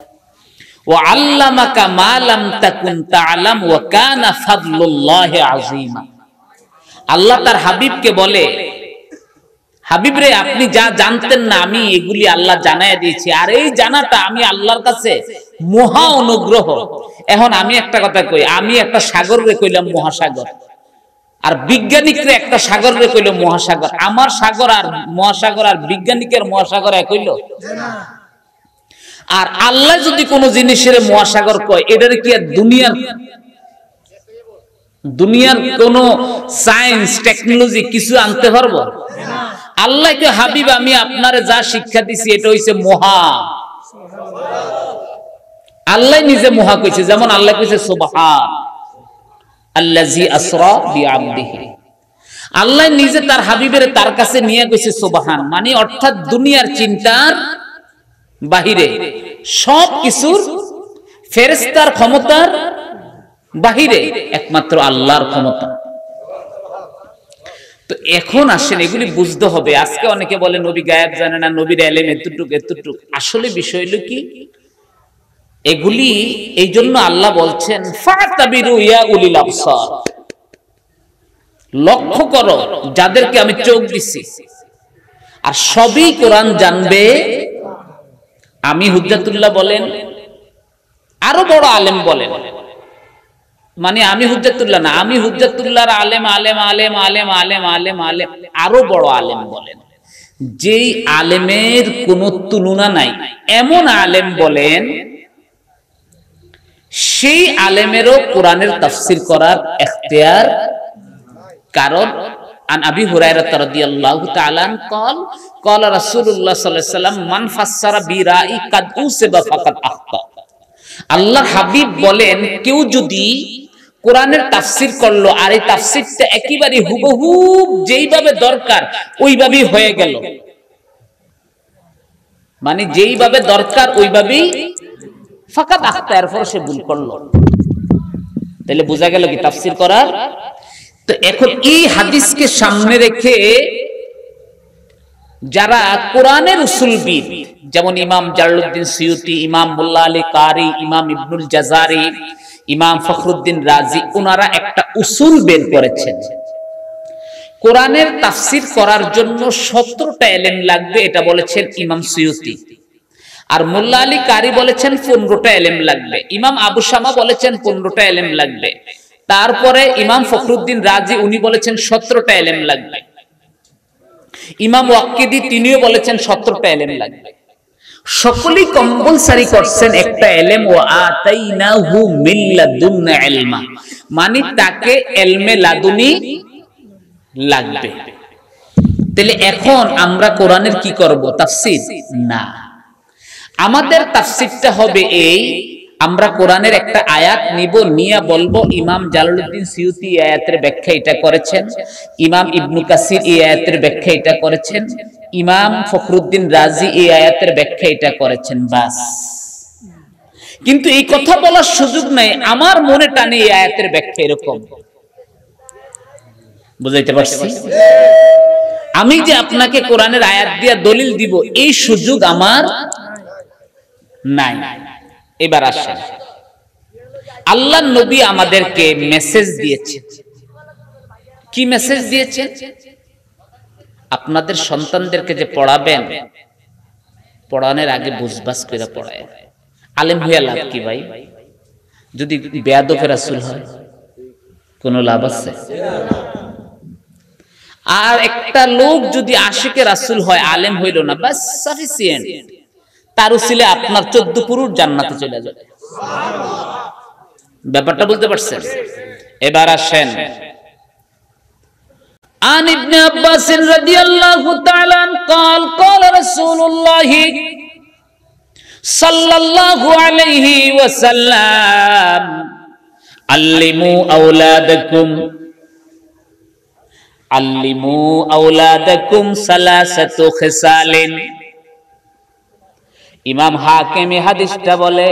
ওয়া আল্লামাকা মা লাম তাকুন তা'লাম ওয়া কানা ফাদলুল্লাহি আযীমা। আল্লাহ তার হাবিবকে বলে, হাবিব রে, আপনি যা জানতেন না আমি এগুলি আল্লাহ জানায় দিয়েছি, আর এই জানাটা আমি আল্লাহর কাছে মহা অনুগ্রহ। এখন আমি একটা কথা কই, আমি একটা সাগর রে কইলাম মহাসাগর, আর বিজ্ঞানিকরে একটা সাগর রে কইলাম মহাসাগর। আমার সাগর আর মহাসাগর আর বিজ্ঞানিকের মহাসাগর এক হইল? আর আল্লাহ যদি কোন জিনিসের মহাসাগর কয়, এটার কি আর দুনিয়ার কোন সায়েন্স টেকনোলজি কিছু আনতে পারবো? আল্লাহ কে হাবিব আমি আপনারে যা শিক্ষা দিছি এটা হইছে মহা। আল্লাহ নিজে মহা কইছে, যেমন আল্লাহ কইছে সুবহান আল্লাযী আসরা বিআবদিহি। আল্লাহ নিজে তার হাবিবের তার কাছে নিয়ে কইছে সুবহান, মানে অর্থাৎ দুনিয়ার চিন্তার বাহিরে, সব কিছুর ফেরেশতার ক্ষমতার বাহিরে একমাত্র আল্লাহর ক্ষমতা। তো এখন আসেন এগুলি বুঝতে হবে। আজকে অনেকে বলে নবী গায়েব জানে না, নবীর ইলম এতটুকু এতটুকু। আসলে বিষয় হলো কি, এগুলি এই জন্য আল্লাহ বলছেন ফাতাবিরু ইয়া উলিল আবসার, লক্ষ্য করো যাদেরকে আমি চোখ দিছি। আর সবই কোরআন জানবে। আমি হুজ্জাতুল্লাহ বলেন, আরো বড় আলেম বলেন, মানে আমি হুজ্জাতুল্লাহ না, আমি হুজ্জাতুল্লাহর আলেম আলেম আলেম আলেম আলেম আলেম আলেম আরো বড় আলেম বলেন, যেই আলেমের কোনো তুলনা নাই, এমন আলেম বলেন, সেই আলেমেরও কোরআনের তাফসীর করার ইখতিয়ার। কারণ আন আবি হুরায়রা রাদিয়াল্লাহু তাআলা قال قال রাসূলুল্লাহ সাল্লাল্লাহু আলাইহি ওয়াসাল্লাম মান ফাসসারা বিরাই কাদ উসিবা ফাকাদ আখতা। আল্লাহর হাবিব বলেন, কেউ যদি কোরআনের তাফসীর করলো আর এই তাফসীরটা একেবারে হুবহু যেইভাবে দরকার ওইভাবেই হয়ে গেল, মানে যেইভাবে দরকার ওইভাবেই ফাকাদ আখতা, এরপর সে ভুল করলো, তাহলে বোঝা গেল কি তাফসীর করার। তো এখন এই হাদিসকে সামনে রেখে যারা কোরআনের উসুলবিদ, যেমন ইমাম জালালউদ্দিন সুয়ুতি, ইমাম মোল্লা আলী কারি, ইমাম ইবনুল জাজারি, ইমাম ফখরুদ্দিন রাজি, ওনারা একটা উসুল বের করেছেন। কোরআনের তাফসীর করার জন্য 17টা ইলম লাগবে, এটা বলেছেন ইমাম সুয়ুতি। আর মোল্লা আলী কারি বলেছেন 15টা ইলম লাগবে। ইমাম আবু শামা বলেছেন 15টা ইলম লাগবে। তারপরে ইমাম ফখরুদ্দিন রাজি উনি বলেছেন 17টা ইলম লাগবে। ইমাম ওয়াক্কিদি তিনিও বলেছেন 17টা ইলম লাগবে। সকলেই কম্পালসারি করছেন একটা ইলম, ওয়া আতাইনাহু মিন লাদুন্না ইলমা, মানে তাকে ইলমে লাদুনি লাগবে। তাহলে এখন আমরা কোরআনের কি করব? তাফসীর না, আমাদের তাফসীরটা হবে এই, আমরা কোরআনের একটা আয়াত নিব, নিয়ে বলবো ইমাম জালালউদ্দিন সুয়ুতি এই আয়াতের ব্যাখ্যা এটা করেছেন, ইমাম ইবনে কাসির এই আয়াতের ব্যাখ্যা এটা করেছেন, ইমাম ফখরুদ্দিন রাজি এই আয়াতের ব্যাখ্যা এটা করেছেন, বাস। কিন্তু এই কথা বলার সুযোগ নাই আমার মনে টানে এই আয়াতের ব্যাখ্যা এরকম। বুঝাইতে পারছি? আমি যে আপনাকে কোরআনের আয়াত দিয়ে দলিল দিব এই সুযোগ আমার নাই। এবার আসেন, আল্লাহর নবী আমাদেরকে মেসেজ দিয়েছেন। কি মেসেজ দিয়েছেন? আপনাদের সন্তানদেরকে যে পড়াবেন, পড়ানোর আগে বুঝবাস করে পড়ায়। আলেম হইয়া লাভ কি ভাই? যদি বেয়াদব রাসূল হয় কোনো লাভ আছে? আর একটা লোক যদি আশিকে রাসূল হয়, আলেম হইল না, বাস সাফিসিয়েন্ট, তার উসিলে আপনার 14 পুরুষ জান্নাতে চলে যাবে। ব্যাপারটা বুঝতে পারছেন? এবার আসেন, আন ইবনে আব্বাস রাদিয়াল্লাহু তাআলা قال قال رسول الله صلى الله عليه وسلم علموا اولادكم ثلاثه خصال। ইমাম হাকিম এই হাদিসটা বলে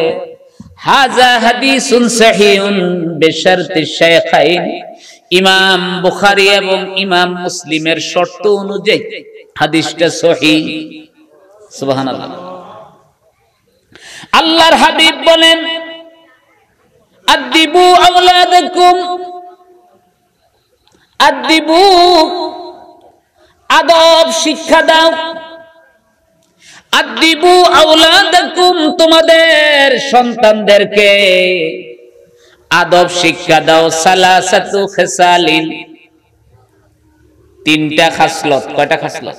হাযা হাদিসুন সহিহুন বিশারতি শাইখাইন। ইমাম বুখারী এবং ইমাম মুসলিমের শর্ত অনুযায়ী হাদিসটা সহিহ। সুবহানাল্লাহ। আল্লাহর হাবিব বলেন আদিবু আওলাদাকুম, আদিবু আদব শিক্ষা দাও, আদিবু আওলাদাকুম তোমাদের সন্তানদেরকে আদব শিক্ষা দাও। সালাসাতু খিসালিন, তিনটা খাসলত। কয়টা খাসলত?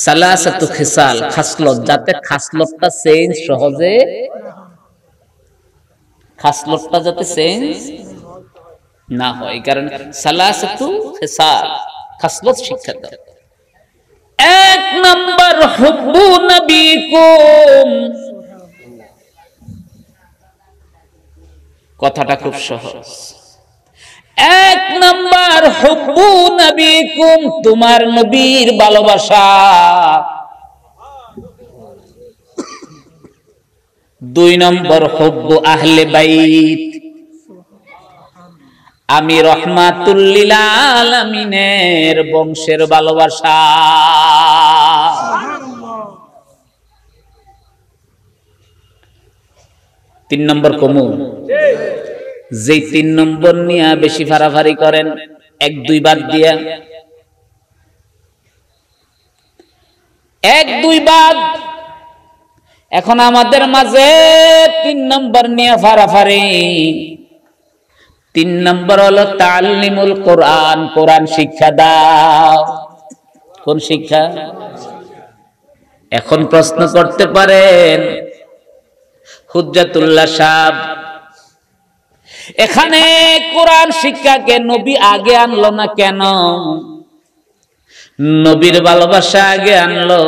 সালাসাতু খিসাল, খাসলত, যাতে খাসলতটা চেঞ্জ সহজে, খাসলতটা যাতে চেঞ্জ না হয়, এই কারণে সালাসাতু খিসাল, খাসলত শিক্ষা দাও। এক নাম্বার হুব্বু নবীকুম, কথাটা খুব সহজ। এক নাম্বার হুব্বু নবীকুম, তোমার নবীর ভালোবাসা। দুই নম্বর হুব্বু আহলে বাইত, আমি রহমাতুল লিল আলামিনের বংশের ভালোবাসা। তিন নম্বর কমু, যে তিন নম্বর নিয়ে বেশি ফারাফারি করেন, এক দুই বাদ দিয়া, এক দুই বাদ। এখন আমাদের মাঝে তিন নম্বর নিয়ে ফারাফারি। তিন নম্বর হলো তাআল্লিমুল কোরআন, কোরআন শিক্ষা দাও। কোন শিক্ষা? এখন প্রশ্ন করতে পারেন হুজ্জাতুল্লাহ সাহেব, এখানে কোরআন শিক্ষাকে নবী আগে আনলো না কেন? নবীর ভালোবাসা আগে আনলো,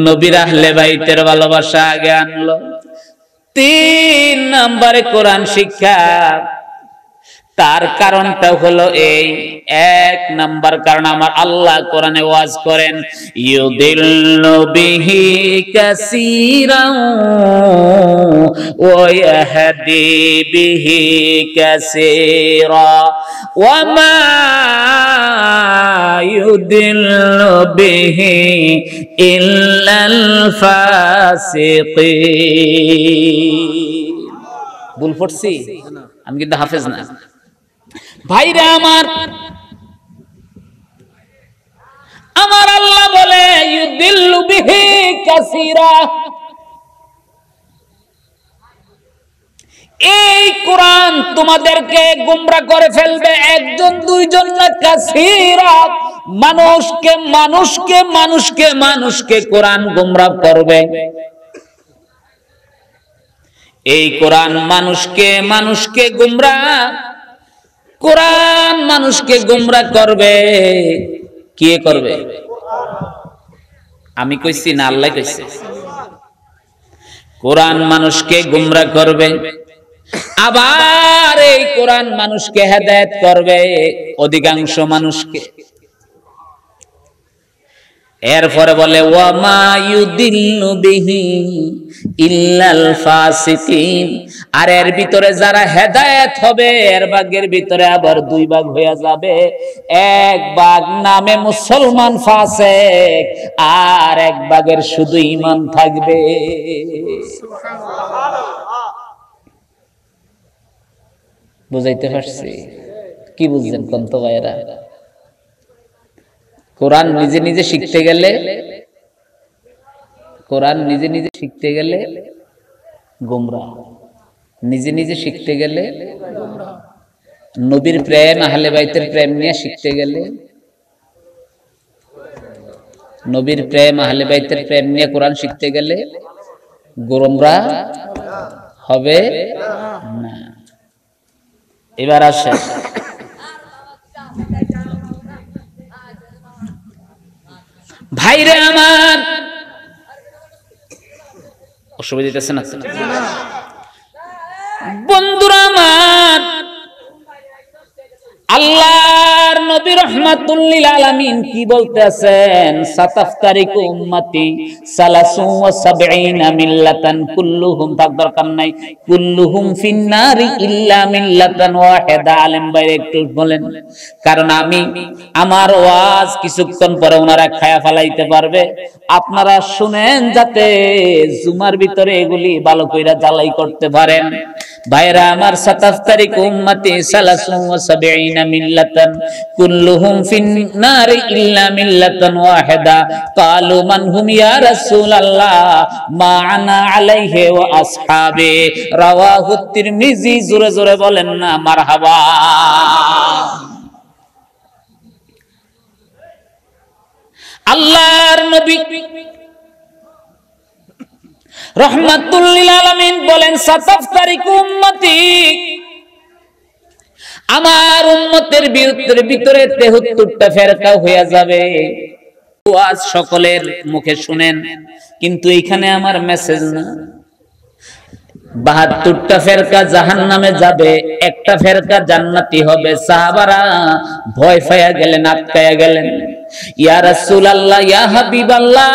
নবীর আহলে বাইতের ভালোবাসা আগে আনলো, তিন নম্বরে কোরআন শিক্ষা। তার কারণটা হলো এই, এক নাম্বার কারণ আমার আল্লাহ কোরআনে ওয়াজ করেন, ইউদিল্লু বিহি কাসীরান ওয়া ইয়াহদি বিহি কাসীরা ওয়া মা ইউদিল্লু বিহি ইল্লাল ফাসিকিন। ভুল পড়ছি? আমি কিন্তু হাফেজ না। ভাইরা আমার, আমার আল্লাহ বলে ইউদিল্লু বিহি কাসীরা, এই কোরআন তোমাদেরকে গোমরা করে ফেলবে, একজন দুইজন না, কাসীরা, মানুষকে মানুষকে মানুষকে মানুষকে কোরআন গোমরা করবে। এই কোরআন মানুষকে মানুষকে গোমরা, কোরআন মানুষকে গোমরা করবে। কে করবে? আমি কইছি না আল্লাহ কইছে? কোরআন মানুষকে গোমরা করবে, আবার এই কোরআন মানুষকে হেদায়েত করবে, অধিকাংশ মানুষকে। এরপরে বলে ওয়া মা ইউদিল্লু বিহি ইল্লাল ফাসিকিন, আর এর ভিতরে যারা হেদায়েত হবে এর ভাগের ভিতরে আবার দুই ভাগ হয়ে যাবে। এক ভাগ নামে মুসলমান ফাসিক, আর এক ভাগের শুধু ঈমান থাকবে। বুঝাইতে পারছি? কি বুঝলেন কোন তো ভাইরা? কোরআন নিজে নিজে শিখতে গেলে, কোরআন নিজে নিজে শিখতে গেলে গোমরাহ, নিজে নিজে শিখতে গেলে নবীর প্রেম আহলে বাইতের প্রেম নিয়ে শিখতে গেলে, নবীর প্রেম আহলে বাইতের প্রেম নিয়ে কোরআন শিখতে গেলে গোমরাহ হবে না। এবার আসে ভাইরে আমার, অসুবিধা দিতেছে না বন্ধুরা আমার, আল্লাহর নবী নবী রাহমাতুল লিল আলামিন কি বলতেছেন? সাতাফতারিকু উম্মতি 73 মিল্লাতান কুল্লুহুম, তার দরকার নাই, কুল্লুহুম ফিন্নারি ইল্লা মিল্লাতান ওয়াহিদা। আলেম ভাই একটু বলেন, কারণ আমার ওয়াজ কিছুক্ষণ পরে ওনারা খায়া ফেলাইতে পারবে। আপনারা শুনেন যাতে জুমার ভিতরে এগুলি ভালো কইরা জ্বালাই করতে পারেন। ভাইরা আমার, 77 উম্মতি 73 মিল্লাতান কুল্লুহুম ফিন্নারি ইল্লা মিল্লাতান ওয়াহিদা। ক্বালু মান হুম ইয়া রাসূলুল্লাহ? মা আনা আলাইহি ওয়া আসহাবি। রাওয়াহু তিরমিজি। জোরে জোরে বলেন না মারহাবা। আল্লাহর নবী রাহমাতুল লিল আলামিন বলেন, সাতাফতারিকু উম্মতি, আমার উম্মতের ভিতরে 73টা ফেরকা হয়ে যাবে। আজ সকলের মুখে শুনেন, কিন্তু এইখানে আমার মেসেজ না। 72টা ফেরকা জাহান্নামে যাবে, একটা ফেরকা জান্নাতি হবে। সাহাবারা ভয় পায়া গেলেন, আটকায়া গেলেন। ইয়া রাসূলুল্লাহ, ইয়া হাবিবাল্লাহ,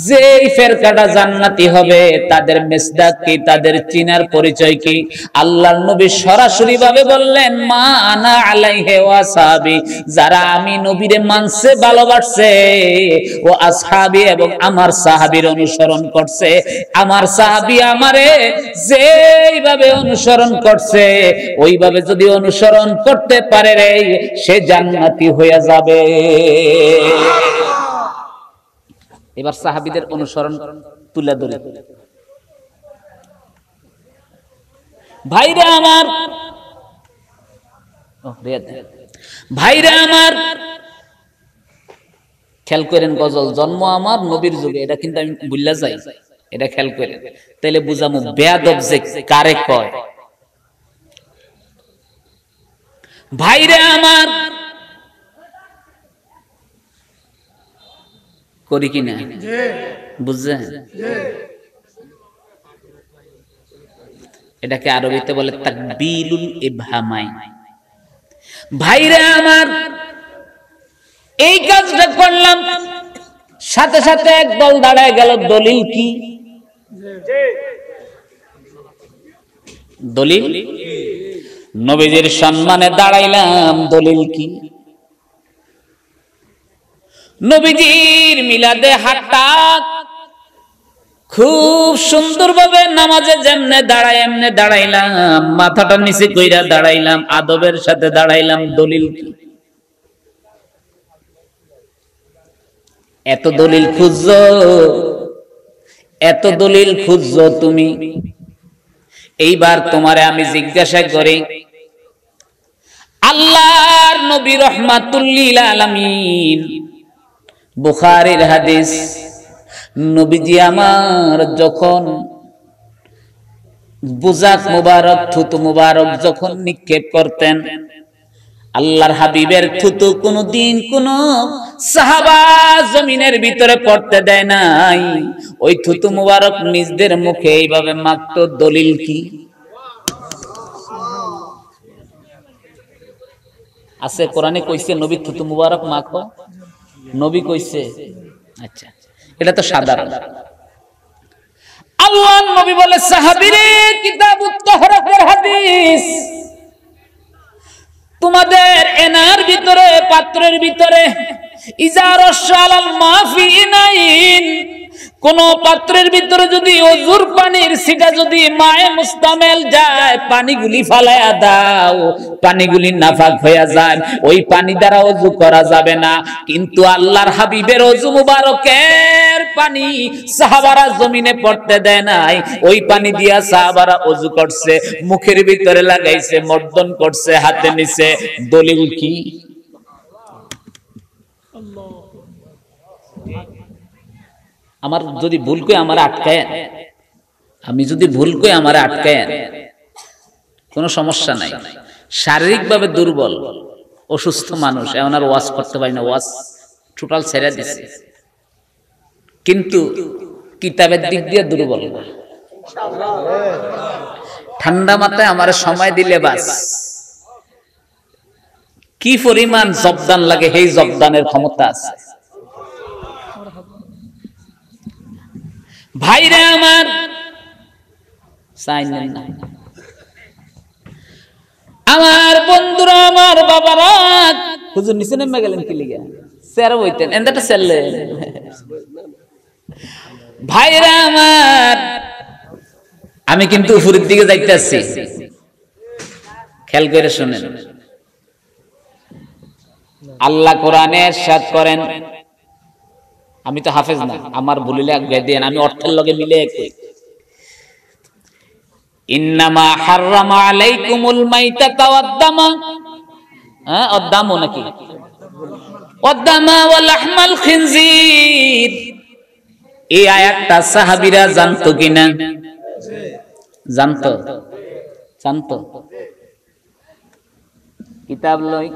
যে ফেরকাটা জান্নাতি হবে তাদের মেসদাক কি, তাদের চিনার পরিচয় কি? আল্লাহর নবী সরাসরি ভাবে বললেন, মা আনা আলাইহি ওয়া আসহাবি, যারা আমি নবীরে মানছে, ভালোবাসছে, ও আসহাবি, এবং আমার সাহাবীর অনুসরণ করছে। আমার সাহাবী আমারে যেইভাবে অনুসরণ করছে, ওইভাবে যদি অনুসরণ করতে পারে রে, সে জান্নাতি হয়ে যাবে। এবার সাহাবীদের অনুসরণ তুলে ধরে। ভাইরা আমার, খেয়াল করেন, গজল জন্ম আমার নবীর যুগে, এটা কিন্তু আমি ভুল্লা যাই, এটা খেয়াল করেন, তাইলে বুঝামু বেয়াদব যে কারে কয়। ভাইরা আমার, করি কিনা বুঝছেন? এটাকে আরবিতে বলে তাকবিলুল ইবহামাই। ভাইরা আমার, এই কাজটা করলাম, সাথে সাথে এক দল দাঁড়ায় গেল। দলিল কি? দলিল নবীজির সম্মানে দাঁড়াইলাম, দলিল কি? নবীজির মিলাদে হাতটা খুব সুন্দরভাবে নামাজে যেমনে দাঁড়ায় এমনে দাঁড়াইলাম, মাথাটা নিচে কইরা দাঁড়াইলাম, আদবের সাথে দাঁড়াইলাম। দলিল কি? এত দলিল খুঁজছো, এত দলিল খুঁজছো তুমি। এইবার তোমারে আমি জিজ্ঞাসা করি, আল্লাহর নবী রাহমাতুল লিল আলামিন, বুখারীর হাদিস, নবীজি আমার যখন বুজাক মুবারক, থুতু মুবারক যখন নিক্ষেপ করতেন, আল্লাহর হাবিবের থুতু কোনদিন কোন সাহাবা জমিনের ভিতরে পড়তে দেয় নাই। ওই থুতু মুবারক নিজদের মুখে এইভাবে মাখতো। দলিল কি? আছে, কোরআনে কইছে নবী থুতু মুবারক মাখো, নবী কইছে। আচ্ছা, এটা তো সাধারণ। আল্লাহর নবী বলে, সাহাবীরে, কিতাবুত তাহরাতের হাদিস, তোমাদের এনার ভিতরে, পাত্রের ভিতরে, ইজারাশালাল মাফি ইনাইন, কোন পাত্রের ভিতরে যদি ওযুর পানির ছিটা যদি মায়ে মুস্তামেল যায়, পানিগুলি ফালায়া দাও, পানিগুলি নাফাক হয়ে যায়, ওই পানি দ্বারা ওযু করা যাবে না। কিন্তু আল্লাহর হাবিবের ওযু মুবারকের পানি সাহাবারা জমিনে পড়তে দেয় নাই। ওই পানি দিয়া সাহাবারা ওযু করছে, মুখের ভিতরে লাগাইছে, মর্দন করছে, হাতে নিছে। দলিল কি? আমার যদি ভুল কই আমার আটকায়, আমি যদি ভুল কই আমার আটকায়, কোনো সমস্যা নাই। শারীরিকভাবে দুর্বল, অসুস্থ মানুষ, এখন আর ওয়াজ করতে পারি না, ওয়াজ টোটাল ছেড়ে দিছে, কিন্তু কিতাবের দিক দিয়ে দুর্বল না। ঠান্ডা মাথায় আমার সময় দিলে বাস, কি পরিমাণ জবদান লাগে, এই জবদানের ক্ষমতা আছে। ভাইরা আমার, আমার বন্ধুরা, আমার বাবারা, হুজুর নিচে নেমে গেলেন কি লিগা? স্যার বইতেন এন্দাটা সেললে। ভাইরা আমার, আমি কিন্তু উপরের দিকে যাইতেছি, খেয়াল করে শুনেন। আল্লাহ কোরআনে ইরশাদ করেন, আমি তো হাফেজ না, আমার ভুলিলে আগে দেন, আমি অর্থের লগে মিলে একই। ইন্নামা হাররামা আলাইকুমুল মাইতাতা ওয়াদ-দামা, ওয়াদ-দামু নাকি ওয়াদ-দামা ওয়া লাহমাল খিনজির। এই আয়াতটা সাহাবীরা জানতো কিনা? জানতো, জানতো। কিতাব লই,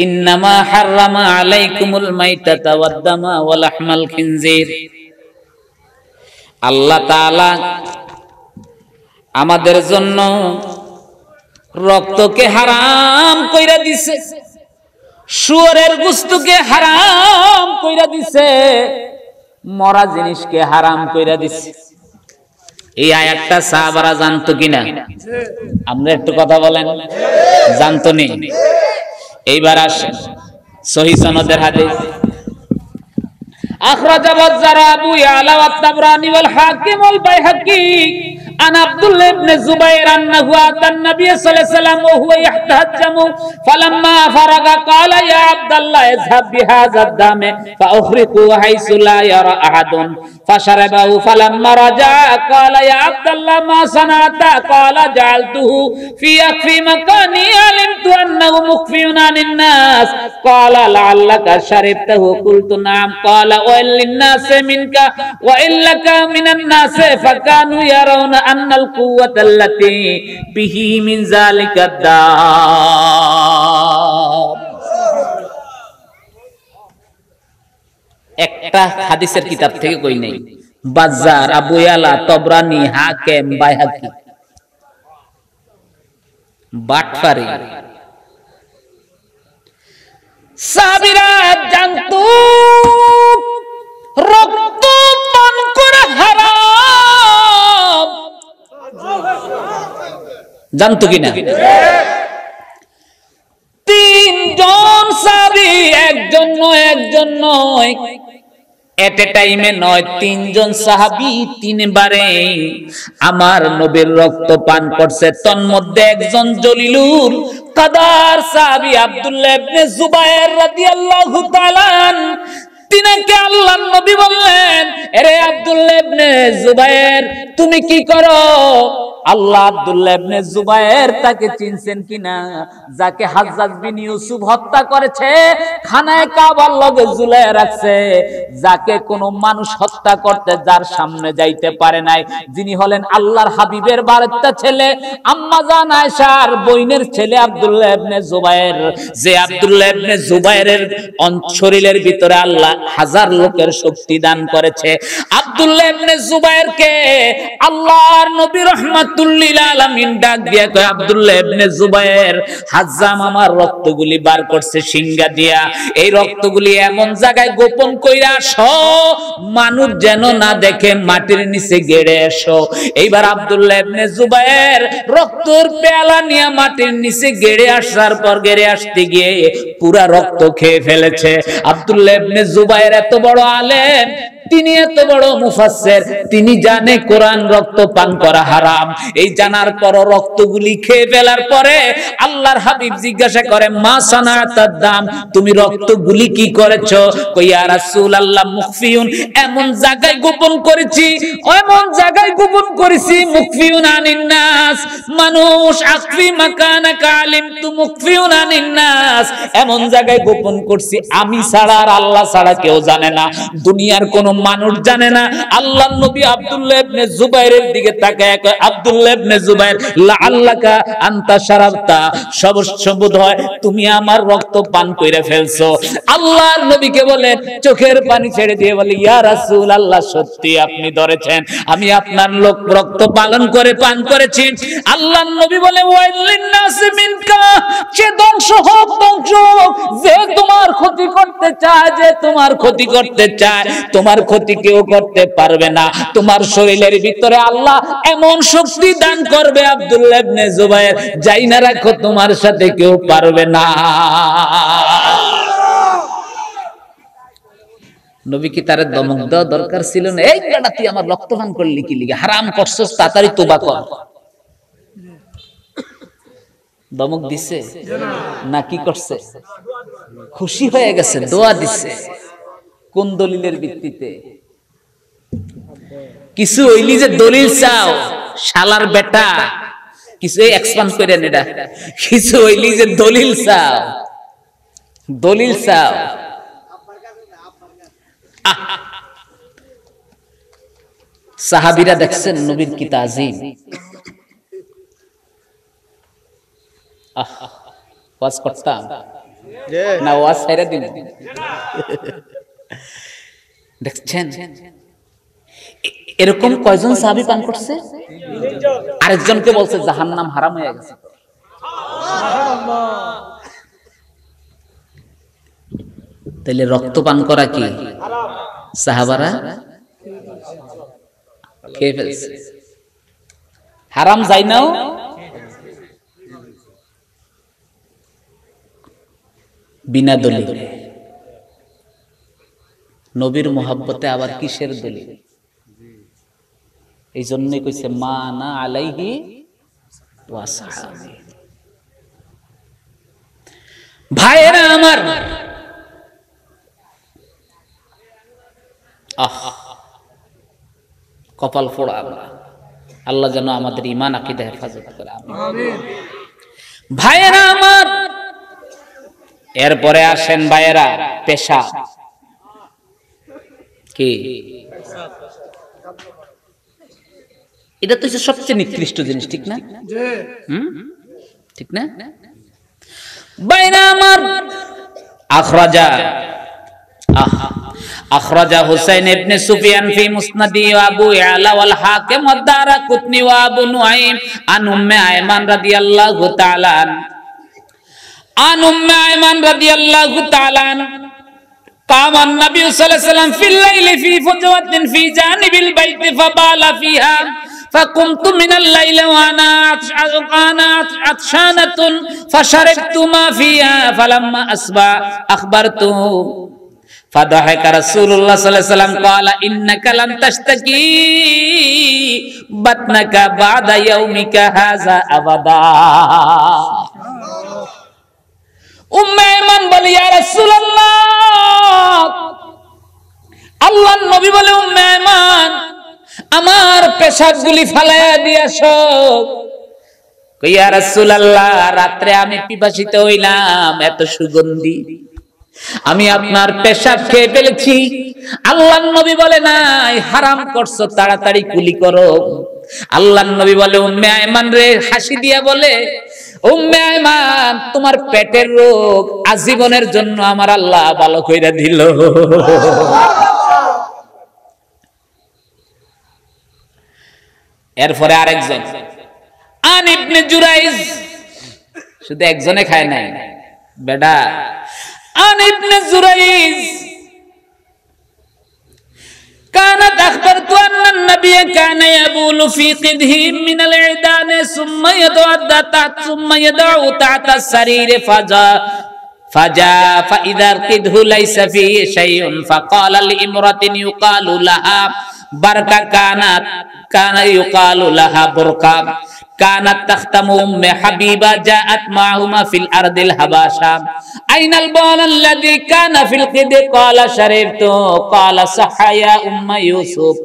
ইন্নামা হাররামা আলাইকুমুল মাইতাতা ওয়াদ-দামা ওয়া লাহমাল খিনজির। আল্লাহ তাআলা আমাদের জন্য রক্তকে হারাম কইরা দিছে, শুয়োরের গোশতকে হারাম কইরা দিছে, মরা জিনিসকে হারাম কইরা দিছে। এই আয়াতটা সাহাবারা জানতো কিনা? আমরা একটু কথা বলেন, জানতো নি? এইবার আসেন সহিহ সনদের হাদিস। আখরাজা বাজ্জারা আবু ইয়ালা ওয়া তাবরানি ওয়াল হাকিম ওয়াল বাইহাকি আন আব্দুল্লাহ ইবনে জুবাইর আন্নাহু আতান নবী সাল্লাল্লাহু আলাইহি ওয়াসাল্লাম ওয়া হুয়া ইয়াহতাজ্জামু ফালাম্মা ফারাগা ক্বালা ইয়া আব্দুল্লাহ ইযহাব বিহাযা আদ-দাম ফাউখরিকু হাইসু লা ইয়ারা আহাদুন ফাশারাবাহু ফালাম্মা রাজা ক্বালা ইয়া আব্দুল্লাহ মা সানাতা ক্বালা জাআলতুহু ফি ইয়াকফি মাকানি আলিমতু আন্নাহু মুখফিউন আনিন নাস ক্বালা লাআল্লাকা শারিবতাহু কুলতু নাম ক্বালা ওয়া লিন-নাসি মিনকা ওয়া ইল্লাকা মিনান নাসি ফাকানু ইয়ারাউনা আন্নাল কুওয়াতাল্লাতী বিহি মিন যালিকা দাম। একটা হাদিসের কিতাব থেকে কই নাই, বাজ্জার, আবু ইয়ালা, তবরানি, হাকিম, বাইহাকি। বাটপারি। সাহাবীরা জানতো রক্ত পান করা হারাম, জানতো কিনা? তিনজন সাহাবী, একজন নয়, এট এ টাইমে নয়, তিনজন সাহাবী তিনবারে আমার নবীর রক্ত পান করছে। তন্মধ্যে একজন জলিলুল কাদার সাহাবী আব্দুল্লাহ ইবনে জুবাইর রাদিয়াল্লাহু তাআলা, তিনাকে আল্লাহর নবী বললেন, আরে আব্দুল্লাহ ইবনে জুবাইর তুমি কি করো? আল্লাহ আব্দুল্লাহ ইবনে জুবাইর তাকে চিনছেন কিনা? যাকে হাজ্জাজ বিন ইউসুফ হত্যা করেছে, খানায় কাবার লগে ঝুলায় রাখছে, যাকে কোনো মানুষ হত্যা করতে যার সামনে যাইতে পারে নাই, যিনি হলেন আল্লাহর হাবিবের বারেত্তা ছেলে আম্মা জান আয়েশার বইনের ছেলে আব্দুল্লাহ ইবনে জুবাইর। যে আব্দুল্লাহ ইবনে জুবাইরের শরীরের ভিতরে আল্লাহ হাজার লোকের শক্তি দান করেছে। আব্দুল্লাহ ইবনে জুবাইরকে আল্লাহর নবী রাহমাতুল লিল আলামিন ডাক দিয়া কয়, আব্দুল্লাহ ইবনে জুবাইর, হাজ্জাম আমার রক্তগুলি বার করছে সিংহা দিয়া, এই রক্তগুলি এমন জায়গায় গোপন কইরা আসো মানুষ যেন না দেখে, মাটির নিচে গেড়ে এসো। এইবার আব্দুল্লাহ ইবনে জুবাইর রক্তের পেয়ালা নিয়ে মাটির নিচে গেড়ে আসার পর, গেড়ে আসতে গিয়ে পুরা রক্ত খেয়ে ফেলেছে। আব্দুল্লাহ ইবনে জুবাইর এত বড় আলেম, তিনি এত বড় মুফাসসির, তিনি জানে কোরআন রক্ত পান করা হারাম। এই জানার পর রক্তগুলি খেয়ে ফেলার পরে আল্লাহর হাবিব জিজ্ঞাসা করে, মা সানাতাদ দাম, তুমি রক্তগুলি কি করেছো? কই ইয়া রাসূলুল্লাহ মুখফিউন, এমন জায়গায় গোপন করেছি, এমন জায়গায় গোপন করেছি, মুখফিউন আনিন নাস, মানুষ আখফি মাকানাকা আলিমতু মুখফিউন আনিন নাস, এমন জায়গায় গোপন করছি আমি ছাড়া আর আল্লাহ ছাড়া কেউ জানে না, দুনিয়ার কোনো মানুষ জানে না। আল্লাহর নবী আব্দুল্লাহ ইবনে জুবাইরের দিকে তাকায় কয়, আব্দুল্লাহ ইবনে জুবাইর, লাআল্লাকা আনতা শারাবতা, সবসমুদ হয় তুমি আমার রক্ত পান কইরা ফেলছো। আল্লাহর নবীকে বলে, চোখের পানি ছেড়ে দিয়ে বলে, ইয়া রাসূলুল্লাহ, সত্যি আপনি ধরেছেন, আমি আপনার রক্ত পালন করে পান করেছি। আল্লাহর নবী বলে, ওয়াইলিন নাস মিনকা, সে ধ্বংস হোক, ধ্বংস হোক, যে তোমার ক্ষতি করতে চায়, যে তোমার ক্ষতি করতে চায়, তোমার ক্ষতি কেউ করতে পারবে না। তোমার শরীরের ভিতরে আল্লাহ এমন শক্তি দান করবে আব্দুল্লাহ ইবনে জুবাইর, যাই না রাখো তোমার সাথে কেউ পারবে না। নবী কি তার দমক দেওয়া দরকার ছিল না? এই বেটা তুই আমার রক্ত পান করলি কি লিগে, হারাম করছস, তাড়াতাড়ি তওবা কর। দমক দিছে না কি করছে? খুশি হয়ে গেছে, দোয়া দিছে। কোন দলিলের ভিত্তিতে? কিছু হইলি যে দলিল চাও, শালার বেটা, কিছু এক্সপান্ড করেন এটা, কিছু হইলি যে দলিল চাও, দলিল চাও। সাহাবীরা দেখছেন নবীর কি তাজিম। ওয়াজ করতাম না, ওয়াজ ছেড়ে দিন। দেখছেন এরকম কয়জন সাহাবী পান করছে? আরেকজনকে বলছে জাহান্নাম হারাম হয়ে গেছে। তাহলে রক্ত পান করা কি সাহাবারা খেয়ে ফেলছে? হারাম যাই নাও, বিনা দলিল। নবীর মোহাব্বতে আবার কিসের দলিল? এই জন্যই কইছে মানা আলাইহি ওয়া সাহাবী। ভাইরা আমার, কপাল ফোড়া আমরা, আল্লাহ যেন আমাদের ঈমান আকীদা হেফাজত করে, আমিন। ভাইরা আমার, এরপরে আসেন ভাইরা পেশাব। কি এটা তো সবচেয়ে নিকৃষ্ট জিনিস, ঠিক না? ঠিক না ভাইরা আমার? আখরাজা হুসাইন ইবনে সুফিয়ান ফি মুসনাদি ওয়া আবু ইয়ালা ওয়াল হাকিম ওয়া দারাকুতনি ওয়া আবু নুআইম আন উম্মে আয়মান রাদিয়াল্লাহু তাআলা আন উম্মে আয়মান রাদিয়াল্লাহু তাআলা قام النبي صلى الله عليه وسلم في الليل في فجوة في جانب البيت فبال فيها فقمت من الليل وانا عطشانة فشربت ما فيها فلما أصبح أخبرته فضحك رسول الله صلى الله عليه وسلم قال إنك لن تشتكي بطنك بعد يومك هذا أبدا। উম্মে আয়মান বলে, ইয়া রাসূলুল্লাহ, আল্লাহর নবী বলে, উম্মে আয়মান আমার পেশাবগুলি ফালায়া দিয়াছো। কই ইয়া রাসূলুল্লাহ, রাতে আমি পিপাসিত হইলাম, এত সুগন্ধি, আমি আপনার পেশাব খেয়ে ফেলেছি। আল্লাহর নবী বলে, নাই, হারাম করছো, তাড়াতাড়ি কুলি করো। আল্লাহর নবী বলে, উম্মে আয়মান রে, হাসি দিয়া বলে, উম্মে আয়মান, তোমার পেটের রোগ আজীবনের জন্য আমার আল্লাহ ভালো কইরা দিল। এরপরে আরেকজন, আন ইবনে জুরাইজ, শুধু একজনে খায় নাই বেডা। আন ইবনে জুরাইজ كانت أخبرت أن النبي كان يبول في قده من العيدان ثم يدعو تحت السرير فجاء فإذا القده ليس فيه شيء فقال لامرأة يقال لها بركة كان يقال لها بركة كانت تختم أم حبيبة جاءت معهما في الأرض الحبشة أين البول الذي كان في القد قال شربت قال صح يا أم يوسف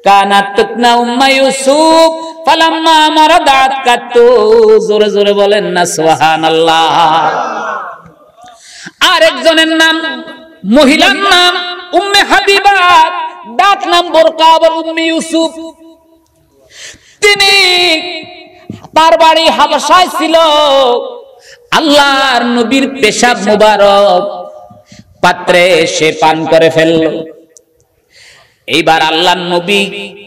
كانت تكنى أم يوسف فلما مرضعت كتو زور زور বলেন না সুবহানাল্লাহ। আরেকজনের নাম, মহিলার নাম উম্মে হাবিবা, ডাক ডাক নাম বোরকা, আবার উম্মে ইউসুফ। তিনি তার বাড়ি হাবশায় ছিল। আল্লাহর নবীর পেশাব মুবারক পাত্রে সে পান করে ফেলল। এইবার আল্লাহর নবী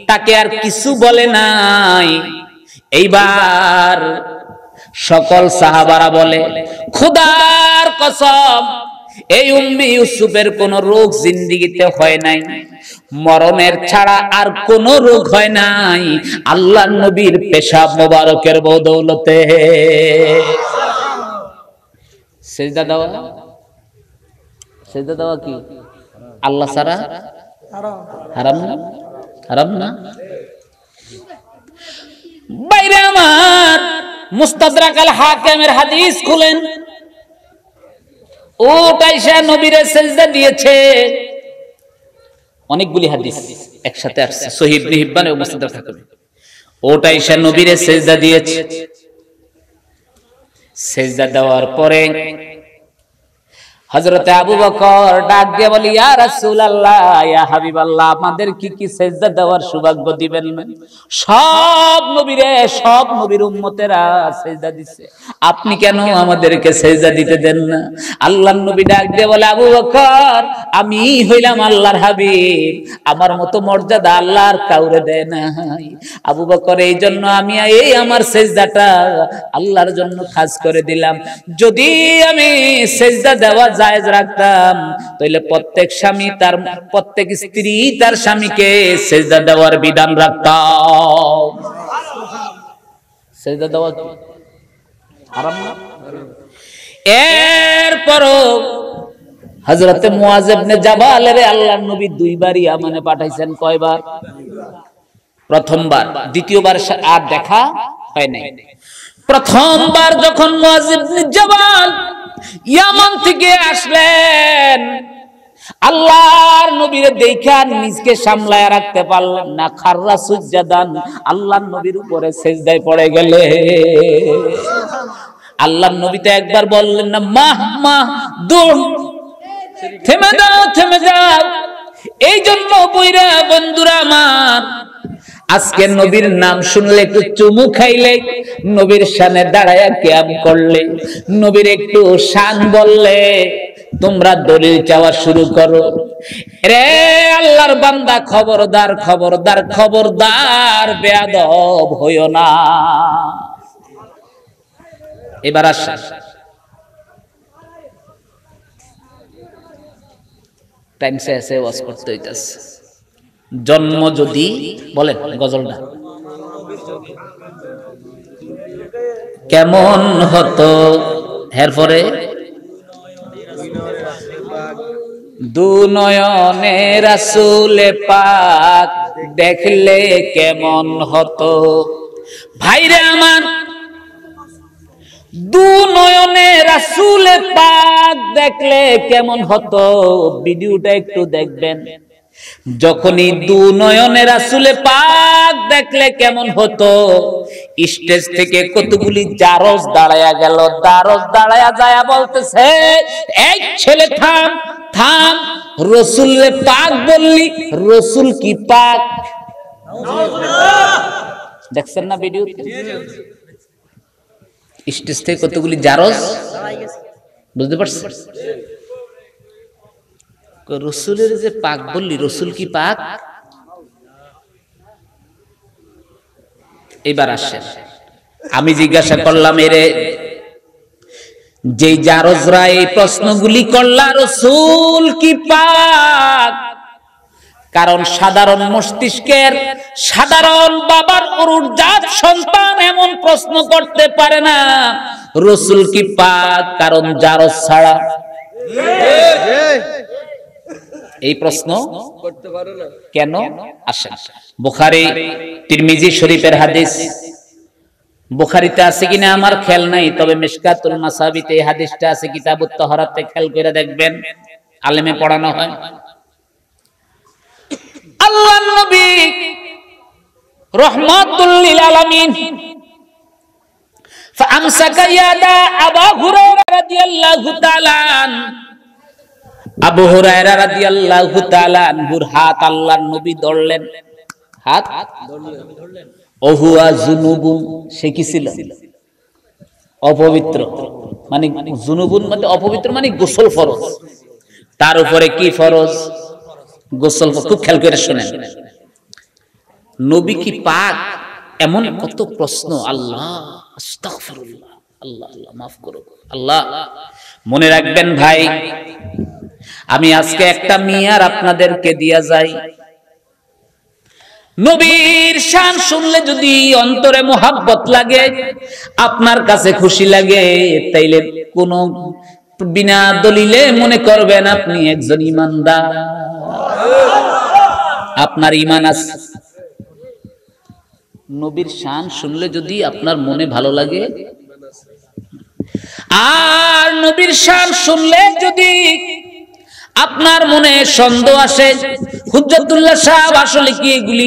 তাকে আর কিছু বলে নাই। এইবার সকল সাহাবারা বলে, খোদার কসম, এই উম্মে ইউসুফের কোন রোগ জিন্দেগিতে হয় নাই, মরণের ছাড়া আর কোন রোগ হয় নাই আল্লাহর নবীর পেশাব মোবারকের বদৌলতে। সেজদা দেওয়া, সেজদা দেওয়া কি আল্লাহ ছাড়া হারাম না? হারাম না? বাইরে আমার মুস্তাদরাক আল হাকিমের হাদিস খুলেন, ওটাইসা নবীরে সেজদা দিয়েছে। অনেকগুলি হাদিস একসাথে আসছে, সহিহ ইবনে হিব্বান ও মুস্তাদরাক হাকিমে। ওটাইসা নবীরে সেজদা দিয়েছে। সেজদা দেওয়ার পরে হযরত আবু বকর ডাক দিয়ে বলে, ইয়া রাসূলুল্লাহ, ইয়া হাবিবাল্লাহ, আমাদের কি কি সেজদা দেওয়ার সৌভাগ্য দিবেন না? সব নবীরে, সব নবীর উম্মতেরা সেজদা দিছে, আপনি কেন আমাদেরকে সেজদা দিতে দেন না? আল্লাহর নবী ডাক দিয়ে বলে, আবু বকর, আমি হইলাম আল্লাহর হাবিব, আমার মতো মর্যাদা আল্লাহর কাউরে দেয় নাই। আবু বকর, এই জন্য আমি এই আমার সেজদাটা আল্লাহর জন্য খাস করে দিলাম। যদি আমি সেজদা দেওয়া জায়েজ রাখতাম, তাহলে প্রত্যেক স্বামী তার, প্রত্যেক স্ত্রী তার স্বামীকে সেজদা দেওয়ার বিধান রাখতাম। সেজদা দেওয়া হারাম না? এরপরও হযরতে মুআজ ইবনে জাবালের আল্লাহর নবী দুইবার ইয়ামানে পাঠাইছেন। কয়বার? প্রথমবার, দ্বিতীয়বার আর দেখা হয় নাই। প্রথমবার যখন মুআজ ইবনে জাবাল ইয়ামান থেকে আসলেন, আল্লাহর নবীর দেখা নিজকে সামলায় রাখতে পারলেন না, খাররা সুজদান, আল্লাহর নবীর উপরে সেজদায় পড়ে গেলে। আল্লাহর নবী তো একবার বললেন না, মাহ মাহ দূর, থেমে যাও, থেমে যাও। এই জন্য বইরা বন্ধুরা আমার, আজকে নবীর নাম শুনলে একটু চুমু খাইলে, নবীর শানে দাঁড়ায়া কিয়াম করলে, নবীর একটু শান বললে, তোমরা দলিল চাওয়া শুরু করো। রে আল্লাহর বান্দা, খবরদার, খবরদার, খবরদার, বেয়াদব হইও না। এবার আসেন, টাইম শেষে ওয়াজ করতে হইতাছে। জন্ম যদি বলেন গজলটা কেমন হতো, এরপরে দু নয়নে রাসূলে পাক দেখলে কেমন হতো। ভাইরে আমার, দু নয়নে রাসূলে পাক দেখলে কেমন হতো, ভিডিওটা একটু দেখবেন। যখনই দু নয়নে রাসূলে পাক দেখলে কেমন হতো, স্টেজ থেকে কতগুলি জারজ দাঁড়ায়া গেল। জারজ দাঁড়ায়া যায় বলতেছে, এই ছেলে থাম, থাম, রাসূলে পাক বললি, রাসূল কি পাক? দেখছেন না ভিডিও? স্টেজ থেকে কতগুলি জারজ, বুঝতে পারছেন? রসুলের যে পাক বললি, রসুল কি পাক? এবার আসেন, আমি জিজ্ঞাসা করলাম, এরে যে জারজরা এই প্রশ্নগুলি করলা, রসুল কি পাক? কারণ সাধারণ মস্তিষ্কের, সাধারণ বাবার অরুণজাত সন্তান এমন প্রশ্ন করতে পারে না, রসুল কি পাক? কারণ জারজ ছাড়া এই প্রশ্ন করতে পারে না। কেন? আসেন, বুখারী তিরমিজি শরীফের হাদিস, বুখারীতে আছে কিনা আমার খেয়াল নাই, তবে মিশকাতুল মাসাবিতে এই হাদিসটা আছে, কিতাবুত তাহারাতে খেয়াল করে দেখবেন, আলেমে পড়ানো হয়। আল্লাহর নবী রাহমাতুল লিল আলামিন ফামসাকা ইয়াদা আবু হুরায়রা রাদিয়াল্লাহু তাআলা, আবু হুরায়রা রাদিয়াল্লাহু তাআলা আনহুর হাত আল্লাহর নবী ধরলেন, হাত ধরলেন। ওহুয়া জুনুবুন, সে কি ছিল? অপবিত্র। মানে জুনুবুন মানে অপবিত্র, মানে গোসল ফরজ। তার উপরে কি ফরজ? গোসল। খুব খেয়াল করে শুনেন, নবী কি পাক? এমন কত প্রশ্ন। আল্লাহ আস্তাগফিরুল্লাহ, আল্লাহ আল্লাহ মাফ করো আল্লাহ। মনে রাখবেন ভাই, আমি আজকে একটা মিয়ার আপনাদেরকে দিয়া যাই। নবীর শান শুনলে যদি অন্তরে মোহাব্বত লাগে, আপনার কাছে খুশি লাগে, তাইলে কোন বিনা দলিলে মনে করবেন আপনি একজন ঈমানদার, আপনার ঈমান আছে। নবীর শান শুনলে যদি আপনার মনে ভালো লাগে, আর নবীর শান শুনলে যদি আপনার মনে সন্দেহ আসে, হুজ্জাতুল্লাহ সাহেব আসলে কি এগুলি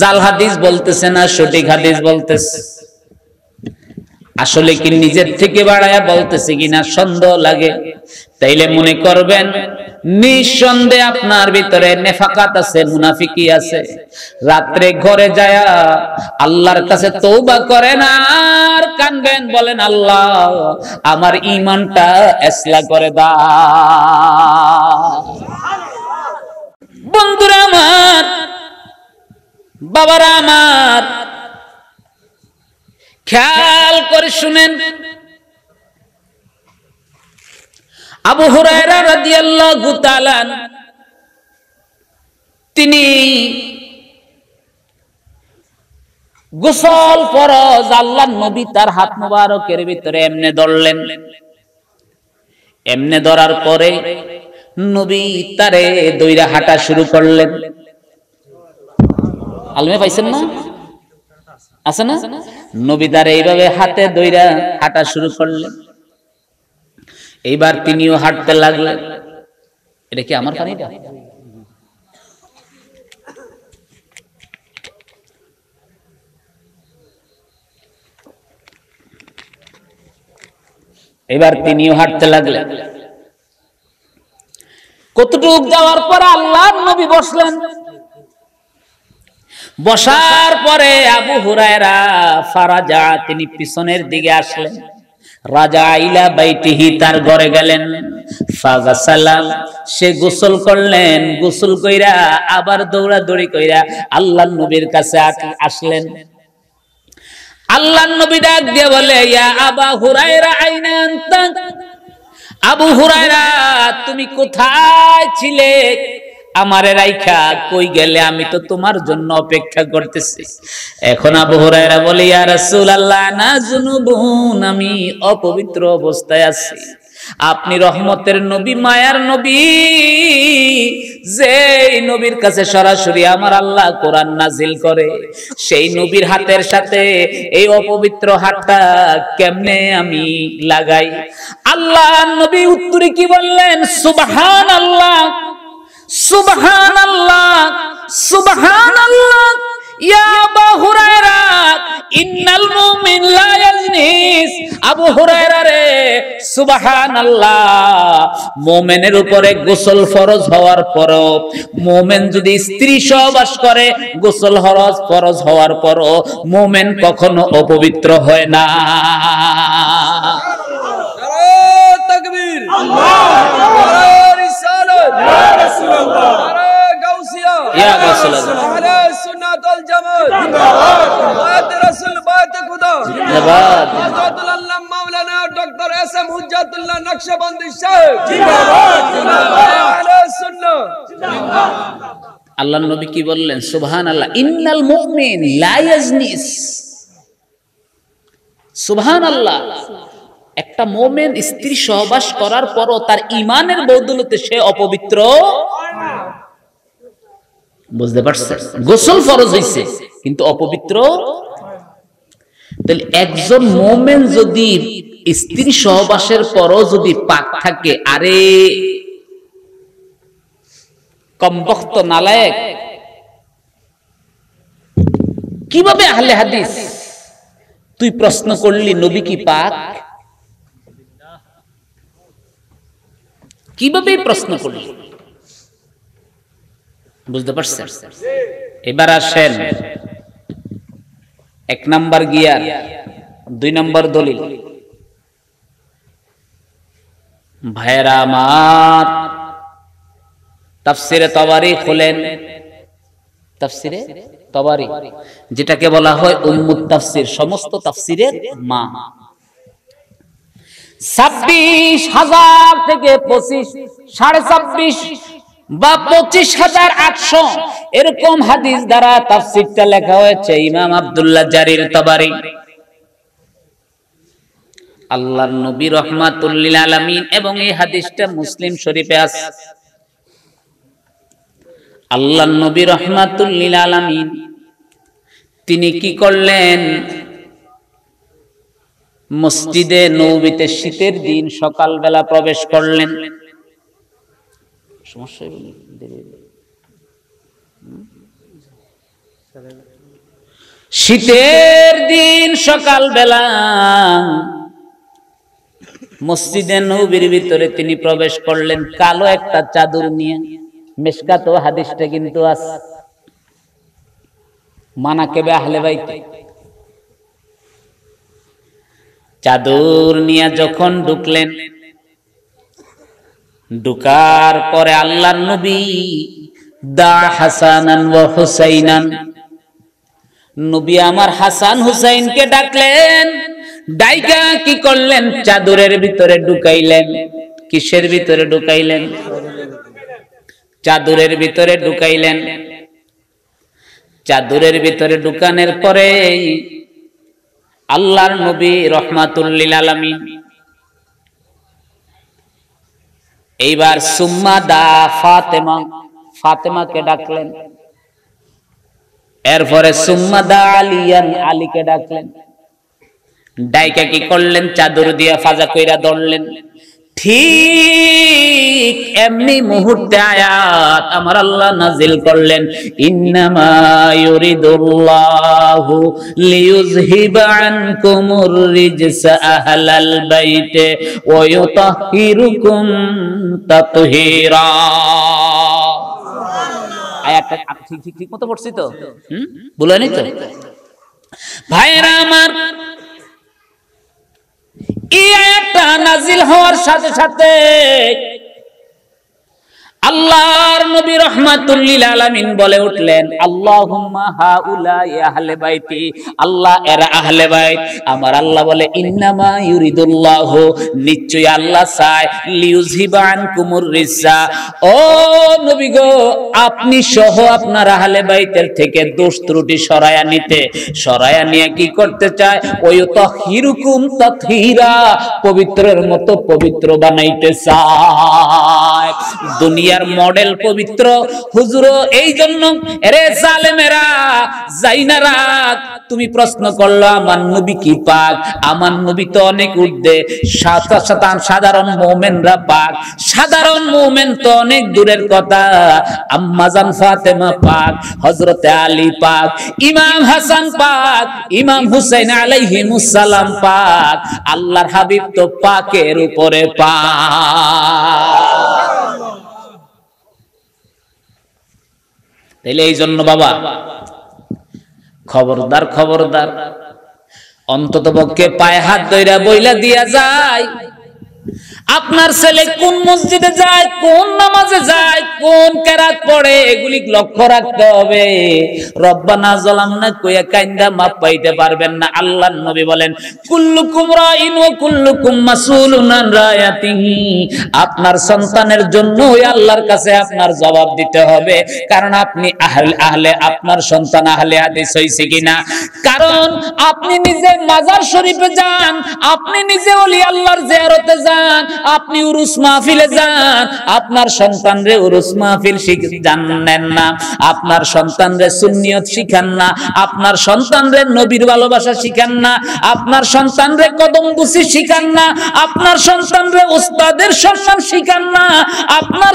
জাল হাদিস বলতেছে না সঠিক হাদিস বলতেছে, আসলে কি নিজের থেকে বাড়ায়া বলতেছে কিনা সন্দেহ লাগে, তাইলে মনে করবেন নিঃসন্দেহে আপনার ভিতরে নেফাকাত আছে, মুনাফিকি আছে। রাত্রে ঘরে যায় আল্লাহর কাছে তওবা করেন আর কানবেন, বলেন আল্লাহ আমার ঈমানটা ইসলাহ করে দাও। বন্ধুরা আমার, বাবারা আমার, খেয়াল করে শুনেন, আবু হুরায়রা রাদিয়াল্লাহু তাআলা তিনি গোসল ফরজ, আল্লাহর নবী তার হাত মোবারকের ভিতরে এমনে ধরলেন। এমনে ধরার পরে নবী তারে দইরা হাঁটা শুরু করলেন। আলমে পাইছেন না? আছে না? নবী তারে এইভাবে হাতে দইরা হাঁটা শুরু করলেন। এইবার তিনিও হাঁটতে লাগলেন। এটা কি আমার পানিটা? এবার তিনিও হাঁটতে লাগলেন। কতটুক যাওয়ার পর আল্লাহর নবী বসলেন। বসার পরে আবু হুরায়রা ফারাজা, তিনি পিছনের দিকে আসলেন। রাজা ইলা বাইতিহি, তার ঘরে গেলেন। ফাগাসালা, সে গোসল করলেন। গোসল কইরা আবার দৌড়াদৌড়ি কইরা আল্লাহর নবীর কাছে আসলেন। আল্লাহর নবী ডাক দিয়ে বলে, ইয়া আবা হুরায়রা আইনা আনতা, আবু হুরায়রা তুমি কোথায় ছিলে? আমারে রাইখা কই গেলে? আমি তো তোমার জন্য অপেক্ষা করতেছি। এখন আবু হুরায়রা বলে, ইয়া রাসূলুল্লাহ না জুনুবুন, আমি অপবিত্র অবস্থায় আছি। আপনি রহমতের নবী, মায়ার নবী, যে নবীর কাছে সরাসরি আমার আল্লাহ কোরআন নাজিল করে, সেই নবীর হাতের সাথে এই অপবিত্র হাতটা কেমনে আমি লাগাই? আল্লাহ নবী উত্তরে কি বললেন? সুবহানাল্লাহ, সুবহানাল্লাহ, সুবহানাল্লাহ, ইয়া আবু হুরায়রা ইন্নাল মুমিন লা ইয়াজনিস। আবু হুরায়রা রে, সুবহানাল্লাহ, মুমিনের উপরে গোসল ফরজ হওয়ার পরও, মুমিন যদি স্ত্রী সহবাস করে, গোসল ফরজ হওয়ার পরও মুমিন কখনো অপবিত্র হয় না। নারে তাকবীর, নারে রিসালাত, ইয়া রাসূলুল্লাহ, নারে গাউসিয়া, ইয়া রাসূলুল্লাহ, আহলে সুন্নাত ওয়াল জামাত জিন্দাবাদ, বাত রাসূল বাত খুদা জিন্দাবাদ, হযরতুল আল্লাহ মাওলানা ডক্টর এসএম হুজ্জাতুল্লাহ নকশবন্দি সাহেব জিন্দাবাদ, জিন্দাবাদ, আহলে সুন্নাহ জিন্দাবাদ। আল্লাহর নবী কি বললেন? সুবহানাল্লাহ, ইন্নাল মুমিন লা ইয়াজনিস। সুবহানাল্লাহ, একটা মুমিন স্ত্রী সহবাস করার পরও তার ঈমানের বদৌলতে সে অপবিত্র হয় না। বুঝতে পারছেন? গোসল ফরজ হইছে কিন্তু অপবিত্র। তাহলে একজন মুমিন যদি স্ত্রী সহবাসের পরও যদি পাক থাকে, আরে কমবখ্ত নালায়েক, কিভাবে আহলে হাদিস তুই প্রশ্ন করলি নবী কি পাক? কিভাবে প্রশ্ন করল, বুঝতে পারছেন? এবার আসেন 1 নাম্বার গিয়ার, 2 নাম্বার দলিল। ভাইরা আমার, তাফসিরে তাবারি খোলেন, তাফসিরে তাবারি যেটাকে বলা হয় উম্মুত তাফসির, সমস্ত তাফসিরের মা। 26,000 থেকে 25, 26,500 বা 25,800 এরকম হাদিস দ্বারা তাফসিরটা লেখা হয়েছে ইমাম আব্দুল্লাহ জারির তাবারি। আল্লাহর নবী রাহমাতুল লিল আলামিন, এবং এই হাদিসটা মুসলিম শরীফে আছে। আল্লাহর নবী রাহমাতুল লিল আলামিন তিনি কি করলেন? মসজিদে নববীতে শীতের দিন সকালবেলা প্রবেশ করলেন। সমস্যা শীতের দিন সকালবেলা মসজিদে নববীর ভিতরে তিনি প্রবেশ করলেন কালো একটা চাদর নিয়ে। মিশকাত হাদিসটা কিন্তু আছে, মানাকিবে আহলে বাইত। চাদর নিয়ে যখন ঢুকলেন, ঢুকার পরে আল্লাহর নবী দা হাসানান ওয়া হুসাইনান, নবী আমার হাসান হুসাইনকে ডাকলেন। ডাইকা কি করলেন? চাদরের ভিতরে ঢুকাইলেন। কিসের ভিতরে ঢুকাইলেন? চাদরের ভিতরে ঢুকাইলেন। চাদরের ভিতরে ঢুকানোর পরে আল্লাহর নবী রাহমাতুল লিল আলামিন এইবার সুম্মা দা ফাতেমা, ফাতেমাকে ডাকলেন। এরপরে সুম্মা দা আলিয়ান, আলীকে ডাকলেন। ডাইকা কি করলেন? চাদর দিয়া ফাজা কইরা ধরলেন। ঠিক এমনি মুহূর্তে আয়াত আমার আল্লাহ নাজিল করলেন, ইন্নামা ইউরিদুল্লাহু লিইয়ুযহিবা আনকুমুর রিজসা আহলাল বাইতে ওয়া ইউতাহহিরুকুম তাতহীরা। আয়াতটা ঠিক মতো পড়ছি তো? বলেনি তো ভাইরা আমার? এই আয়াতটা নাজিল হওয়ার সাথে সাথে আল্লাহর নবী রাহমাতুল লিল আলামিন বলে উঠলেন, আল্লাহুম্মা হাউলাই আহলে বাইতি, আল্লাহ এরা আহলে বাইত। আমার আল্লাহ বলে, ইন্নামা ইউরিদুল্লাহু, নিশ্চয়ই আল্লাহ চায়, লিইয়ুযহিবা আনকুমুর রিজসা, ও নবী গো, আপনি সহ আপনার আহলে বাইতের থেকে দোষ ত্রুটি সরায়া নিতে, সরায়া নিয়ে কি করতে চায়? ওয়ায়ুতাহহিরুকুম তাতহীরা, পবিত্রের মতো পবিত্র বানাইতে চায়। দুনিয়ার মডেল পবিত্র হুজুর, এই জন্য এরে জালেমেরা জাইনারা, তুমি প্রশ্ন করলো আমার নবী কি পাক? আমার নবী তো অনেক ঊর্ধ্বে, সাধারণ মুমিনরা পাক, সাধারণ মুমিন তো অনেক দূরের কথা। আম্মা জান ফাতেমা পাক, হযরতে আলী পাক, ইমাম হাসান পাক, ইমাম হুসাইন আলাইহিমুস সালাম পাক, আল্লাহর হাবিব তো পাকের উপরে পাক। তাইলে এই জন্য বাবা, খবরদার খবরদার, অন্তত পক্ষে পায়ে হাত ধইরা বইলা দিয়া যায়, আপনার ছেলে কোন মসজিদে যায়, কোন নামাজে যায়, কোন কেরাত পড়ে, এগুলি লক্ষ্য রাখতে হবে। রব্বানা যালামনা কইয়া কাইন্দা মাপ পাইতে পারবেন না। আল্লাহর নবী বলেন, কুল্লুকুম রাইন ওয়া কুল্লুকুম মাসউলুন আন রায়াতিহি, আপনার সন্তানের জন্য ওই আল্লাহর কাছে আপনার জবাব দিতে হবে। কারণ আপনি আহলে, আপনার সন্তান আহলে হাদিস হইছে কিনা। কারণ আপনি নিজে মাজার শরীফে যান, আপনি নিজে ওলি আল্লাহর জিয়ারতে যান, আপনি উরুস মাহফিলে যান, আপনার সন্তানরে উরুস মাহফিল জানেন না, আপনার সন্তানরে সুন্নিয়ত শিখান না, আপনার সন্তানরে নবীর ভালোবাসা শিখান না, আপনার সন্তানরে কদম বুসি শিখান না, আপনার সন্তানরে উস্তাদের সম্মান শিখান না, আপনার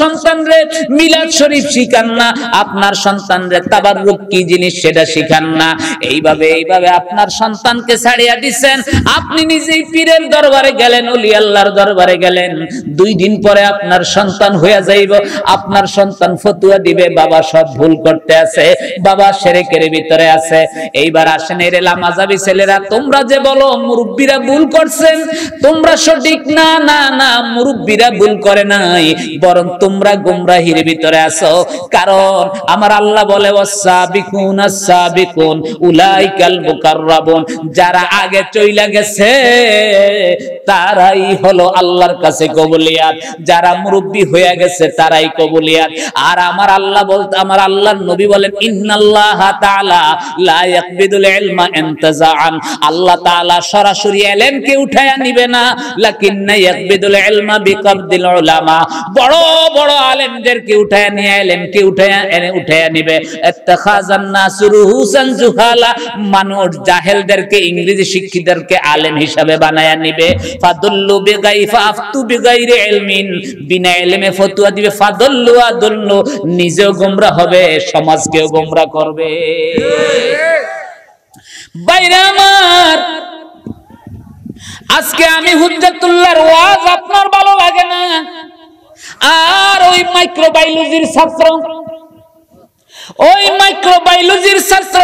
সন্তানরে মিলাদ শরীফ শিখান না, আপনার সন্তানরে তাবাররুক কি জিনিস সেটা শিখান না। এইভাবে আপনার সন্তানকে ছাড়িয়া দিচ্ছেন। আপনি নিজেই পীরের দরবারে গেলেন, ওলি আল্লাহর দরবারে গেলেন, 2 দিন পরে আপনার সন্তান হয়ে যাইব। আপনার সন্তান ফতোয়া দিবে বাবা সব ভুল করতে আছে, বাবা শিরকের ভিতরে আছে। এইবার আসেন এর লামাজাবি ছেলেরা, তোমরা যে বলো মুরব্বিরা ভুল করছেন, তোমরা সঠিক না। না না, মুরব্বিরা ভুল করে নাই, বরং তোমরা গুমরাহির ভিতরে আছো। কারণ আমার আল্লাহ বলে ওয়াসাবিকুন আস-সাবিকুন উলাইকাল মুকাররাবুন, যারা আগে চইলা গেছে তারাই হলো আল্লাহর কাছে কবুলিয়াত, যারা মুরব্বি হয়ে গেছে তারাই কবুলিয়াত। আর আমার আল্লাহ বলতে, আমার আল্লাহর নবী বলেন ইন্নাল্লাহা তাআলা লা ইয়াকবিদুল ইলমা ইনতিজাআন, আল্লাহ তাআলা সরাসরি ইলমকে উঠায়া নিবে না, লাকিন্না ইয়াকবিদুল ইলমা বিকবদিল উলামা, বড় বড় আলেমদেরকে উঠায়া নিয়ে ইলমকে উঠায়া নিবে। ইত্তাখাযান নাসু রুহুসান জুহালা, মানুষ জাহেলদেরকে ইংরেজি শিক্ষিতদেরকে আলেম হিসাবে বানায়া নিবে। ফাদুল্লু বিগাইফা আফতু বিগাইরি ইলমিন, বিনা ইলমে ফতোয়া দিবে। ফাদুল্লু আদুল্লু, নিজেও গোমরা হবে, সমাজকেও গোমরা করবে। বাইরে আমার, আজকে আমি হুজ্জাতুল্লাহর ওয়াজ আপনার ভালো লাগে না, আর ওই মাইক্রোবায়োলজির ছাত্র, ওই মাইক্রোবায়োলজির ছাত্র,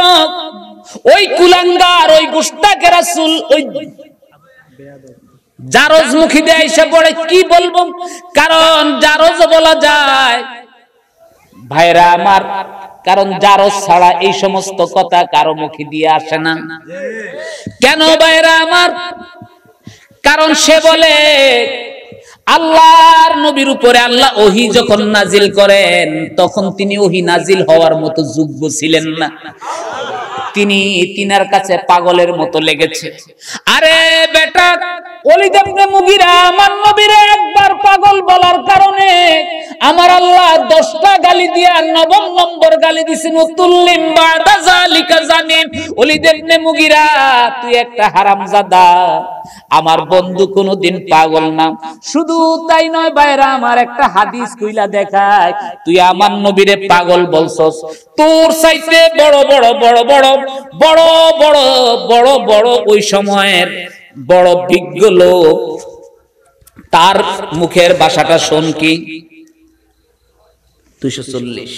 ওই কুলাঙ্গার, ওই গুস্তাকে রাসূল, ওই জারজ মুখী দিয়ে এসে পড়ে। কি বলবো, কারণ জারজ বলা যায় ভাইরা আমার, কারণ জারজ ছাড়া এই সমস্ত কথা কারো মুখে দিয়ে আসে না। কেন ভাইরা আমার? কারণ সে বলে আল্লাহর নবীর উপরে আল্লাহ ওহী যখন নাজিল করেন তখন তিনি ওহী নাজিল হওয়ার মতো যোগ্য ছিলেন না, তিনার কাছে পাগলের মতো লেগেছে। আরে বেটা, ওলীদ ইবনে মুগীরা আমার নবীরে একবার পাগল বলার কারণে আমার আল্লাহ 10টা গালি দিয়া 9ম নম্বর গালি দিছেন, উতুল্লিম বাদা যালিকা জানিম, ওলীদ ইবনে মুগীরা তুই একটা হারামজাদা, আমার বন্ধু কোনদিন পাগল না। শুধু তাই নয় ভাইরা আমার, একটা হাদিস কইলা দেখায়, তুই আমার নবীরে পাগল বলছস, তোর চাইতে বড় বড় বড় বড় বড় বড় বড় বড় ওই সময়ের বড় বিজ্ঞ লোক, তার মুখের ভাষাটা শোন কি। 240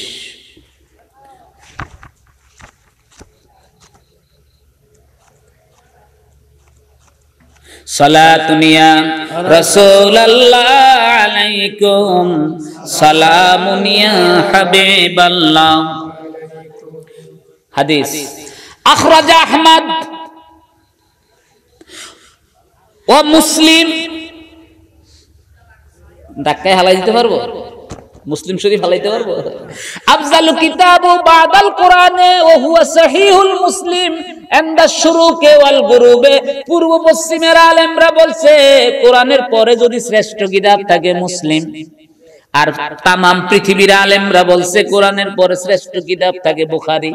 সালাতুনিয়া রাসূলুল্লাহ আলাইকুম সালামুনিয়া হাবিবাল্লাহ। হাদিস আখরাজ আহমদ ও মুসলিম। ধাক্কায় হালাই দিতে পারবো? মুসলিম শরীফ হালাইতে পারবো? আফজালু কিতাবু বাদাল কোরআনে ওয়া হুয়া সহিহুল মুসলিম ইনদা শুরুকে ওয়াল গুরুবে। পূর্ব পশ্চিমের আলেমরা বলছে কোরআনের পরে যদি শ্রেষ্ঠ কিতাব থাকে মুসলিম, আর তামাম পৃথিবীর আলেমরা বলছে কোরআনের পরে শ্রেষ্ঠ কিতাব থাকে বুখারী।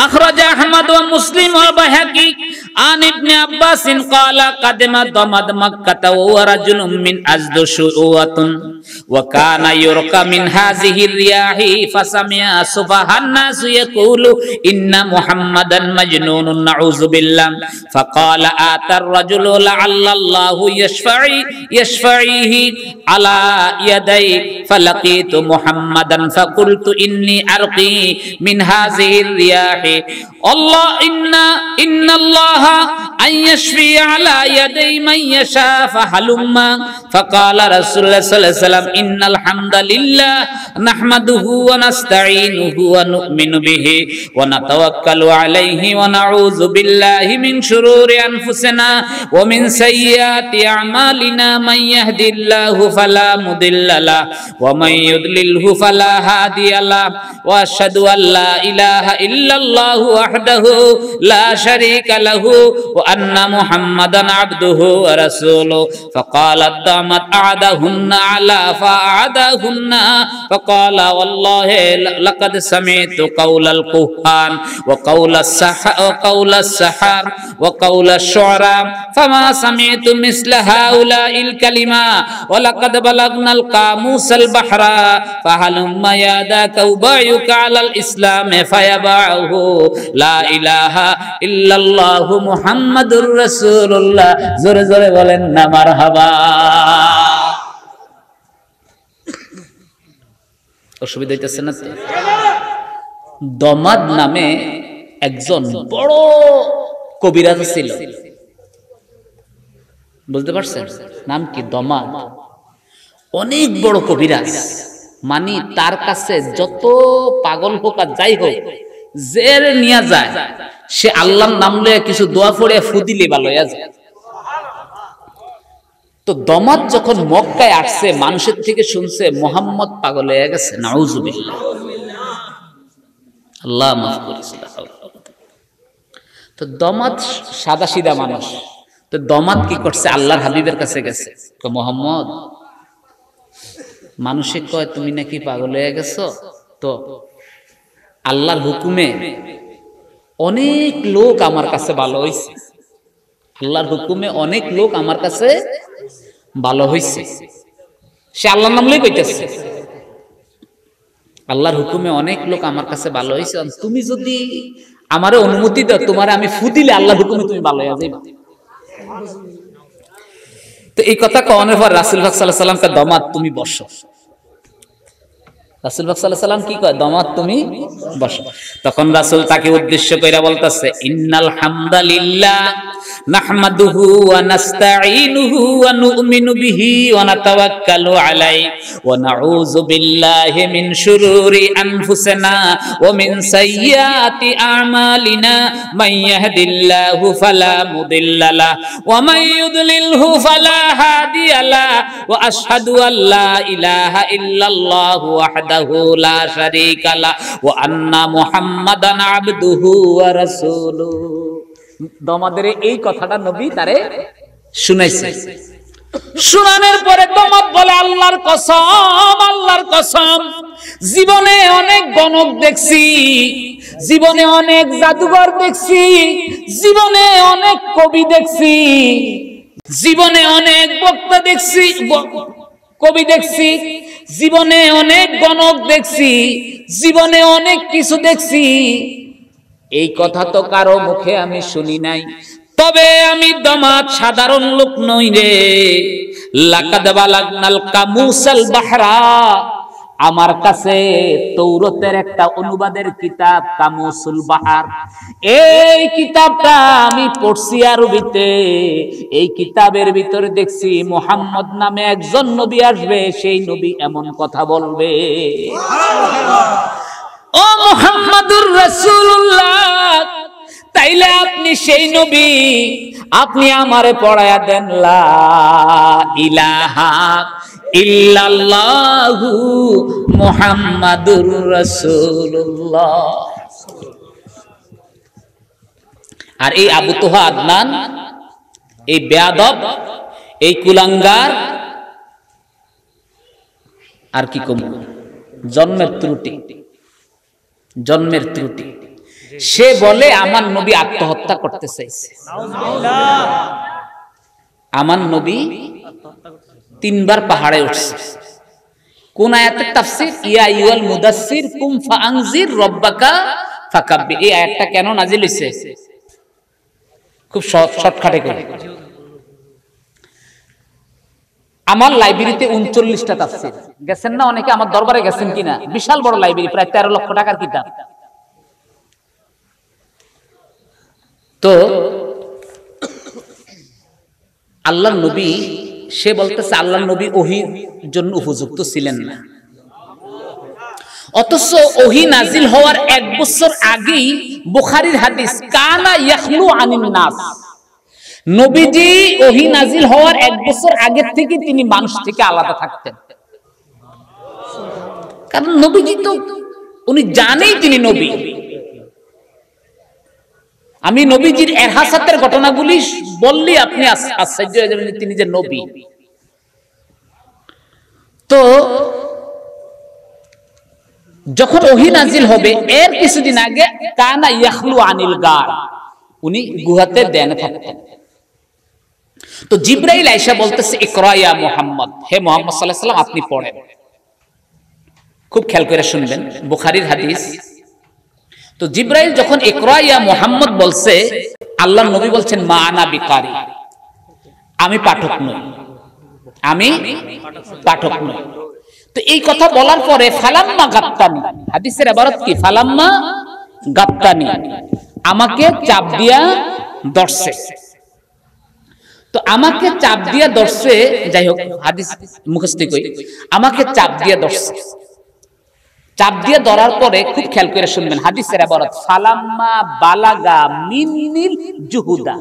أخرج أحمد ومسلم والبيهقي عن ابن عباس قال قدم ضمد مكة وهو رجل من أزد شؤوة وكان يرقى من هذه الرياح فسمع سفهاء الناس يقول إن محمدا مجنون نعوذ بالله فقال آتى الرجل لعل الله يشفعيه على يدي فلقيت محمدا فقلت إني أرقي من هذه الرياح الله إن الله أن يشفي على يدي من يشاء فهلما فقال رسول الله صلى الله عليه وسلم إن الحمد لله نحمده ونستعينه ونؤمن به ونتوكل عليه ونعوذ بالله من شرور أنفسنا ومن سيئات أعمالنا من يهدي الله فلا مضل له ومن يضلله فلا هادي له وأشهد أن لا إله إلا الله وحده لا شريك له وأن محمدا عبده ورسوله فقال الضامت أعدهن على فأعدهن فقال والله لقد سمعت قول الكهان وقول السحر وقول الشعراء فما سمعت مثل هؤلاء الكلمة ولقد بلغنا القاموس البحر فهلم يا ذاك أبايعك على الإسلام فيباعه লা ইলাহা ইল্লাল্লাহু মুহাম্মাদুর রাসূলুল্লাহ। জোরে জোরে বলেন না মারহাবা। অসুবিধা হইতেছে না তো? দমাদ নামে একজন বড় কবিরাজ ছিল, বুঝতে পারছেন? নাম কি? দমাদ। অনেক বড় কবিরাজ, মানে তার কাছে যত পাগল হোক আর যাই হোক, জের নিয়ে যায়, সে আল্লাহর নাম লয়ে কিছু দোয়া পড়ে ফুদিলে ভালো হয়ে যায়। তো দমাদ যখন মক্কায় আসছে, মানুষের থেকে শুনছে মুহাম্মদ পাগল হয়ে গেছে, নাউজুবিল্লাহ, আল্লাহ মাফ করিস। তো দমাদ সাদা সিধা মানুষ, তো দমাদ কি করছে? আল্লাহর হাবিবের কাছে গেছে, মুহাম্মদ, মানুষে কয় তুমি নাকি পাগল হয়ে গেছো, তো আল্লাহর হুকুমে অনেক লোক আমার কাছে ভালো হইছে, আল্লাহর হুকুমে অনেক লোক আমার কাছে ভালো হইছে। সে আল্লাহর নাম লই কইতেছে, আল্লাহর হুকুমে অনেক লোক আমার কাছে ভালো হইছে, তুমি যদি আমারে অনুমতি দাও, তোমারে আমি ফু দিলে আল্লাহর হুকুমে তুমি ভালো হয়ে যাইবা। তো এই কথা কওয়ানোর পর রাসূল পাক সাল্লাল্লাহু আলাইহি ওয়াসাল্লাম কে, দমাদ তুমি বসো। রাসূল পাক সাল্লাল্লাহু আলাইহি ওয়াসাল্লাম কি কয়? দমাদ তুমি বসো। তখন রাসূল তাকে উদ্দেশ্য কইরা বলতাছে, ইন্নাল হামদালিল্লাহ নাহমাদুহু ওয়া নাস্তাঈনুহু ওয়া নু'মিনু বিহি ওয়া নাতাওয়াক্কালু আলাইহি ওয়া নাউযু বিল্লাহি মিন শুরুরি আনফুসিনা ওয়া মিন সাইয়্যাতি আ'মালিনা মান ইয়াহদিল্লাহু ফালা মুদিল্লা লাহু ওয়া মান ইউদ্লিলহু ফালা হাদিয়া লাহু ওয়া আশহাদু আল্লা ইলাহা ইল্লাল্লাহু ওয়াহদাহু লা শারীকা লাহু ওয়া আন্না মুহাম্মাদান আবদুহু ওয়া রাসূলুহু। দমাদের এই কথাটা নবী তারে শুনাইছে। শুনানোর পরে দমাদ বলে, আল্লাহর কসম, আল্লাহর কসম, জীবনে অনেক গণক দেখছি, জীবনে অনেক জাদুঘর দেখছি, জীবনে অনেক কবি দেখছি, জীবনে অনেক বক্তা দেখছি, কবি দেখছি, জীবনে অনেক গণক দেখছি, জীবনে অনেক কিছু দেখছি, এই কথা তো কারো মুখে আমি শুনি নাই। তবে আমি দমাদ সাধারণ লোক নই রে। লাকাদ বালাগনাল কামুসাল বাহরা, আমার কাছে তৌরাতের একটা অনুবাদের কিতাব কামুসুল বাহার, এই কিতাবটা আমি পড়ছি আরবিতে। এই কিতাবের ভিতরে দেখছি মুহাম্মদ নামে একজন নবী আসবে, সেই নবী এমন কথা বলবে, ও মুহাম্মাদুর রাসূলুল্লাহ, তাইলে আপনি সেই নবী, আপনি আমারে পড়ায়া দেন লা ইলাহা ইল্লাল্লাহু মুহাম্মাদুর রাসূলুল্লাহ। আর এই আবু তোহা আদনান, এই বেয়াদব, এই কুলাঙ্গার, আর কি কম, জন্মের ত্রুটি, জন্মের ত্রুটি। সে বলে আমার নবী আত্মহত্যা করতে চাইছে। আমার নবী 3 বার পাহাড়ে উঠছে। কোন আয়াতের তাফসীর? ইয়া আইয়ুহাল মুদাসসির কুম ফাআনজির রাব্বাকা ফাকাব্বির। এই আয়াতটা কেন নাজিল হইছে? খুব শর্টকাটে করে, আমার লাইব্রেরিতে 39টা তাফসীর। গেছেন না অনেকে? আমার দরবারে গেছেন কিনা? বিশাল বড় লাইব্রেরি, প্রায় 13 লক্ষ টাকার কিতাব। তো আল্লাহর নবী, সে বলতেছে আল্লাহর নবী ওহীর জন্য উপযুক্ত ছিলেন না, অথচ ওহী নাজিল হওয়ার 1 বছর আগেই বুখারীর হাদিস, কানা ইয়াখলু আনিন নাস, নবীজি ওহী নাজিল হওয়ার 1 বছর আগে থেকে তিনি মানুষ থেকে আলাদা থাকতেন। কারণ নবীজি তো উনি জানেই তিনি নবী। আমি নবীজির এরহাসাতের ঘটনাগুলি বললি আপনি আশ্চর্য হয়ে যাবেন তিনি যে নবী। তো যখন ওহী নাজিল হবে এর কিছুদিন আগে কানা ইয়াখলু আনিল গার, উনি গুহাতে ধ্যানে থাকতেন। তো জিবরাইল আয়েশা বলতেছে, ইকরা ইয়া মুহাম্মদ, হে মুহাম্মদ সাল্লাল্লাহু আলাইহি ওয়াসাল্লাম আপনি পড়েন। খুব খেয়াল করে শুনবেন, বুখারীর হাদিস। তো তো জিব্রাইল যখন ইকরা ইয়া মুহাম্মদ বলছে, আল্লাহর নবী বলছেন মা আনা বিকারি, আমি পাঠক নই, আমি পাঠক নই। তো এই কথা বলার পরে ফালাম্মা গাত্তানি, হাদিসের ইবারত কি ফালাম্মা গাত্তানি, আমাকে চাপ দিয়া ধরছে। তো আমাকে চাপ দিয়া ধরছে, যাই হোক হাদিস মুখস্থ কই, আমাকে চাপ দিয়া ধরছে। চাপ দিয়ে ধরার পরে খুব খেয়াল করে শুনবেন হাদিসের ইবারত, ফালাম্মা বালাগা মিন্নিল জুহুদা,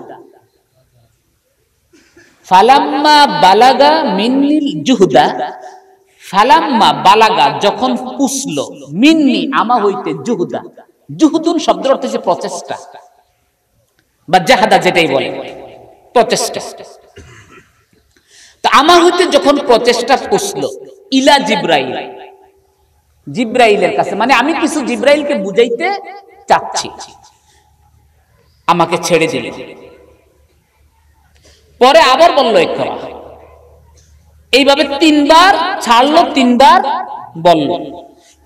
ফালাম্মা বালাগা মিন্নিল জুহুদা, ফালাম্মা বালাগা যখন পুছলো, মিন্নি আমা হইতে জুহুদা, জুহুদুন শব্দের অর্থ হচ্ছে প্রচেষ্টা বা জাহাদা, যেটাই বলে প্রচেষ্টা। তো আমা হইতে যখন প্রচেষ্টা পুছলো, ইলা জিব্রাইল, জিব্রাইলের কাছে, মানে আমি কিছু জিব্রাইলকে বুঝাইতে চাচ্ছি, আমাকে ছেড়ে দিল। পরে আবার বলল ইকরা, এইভাবে তিনবার ছাড়লো, তিনবার বলল।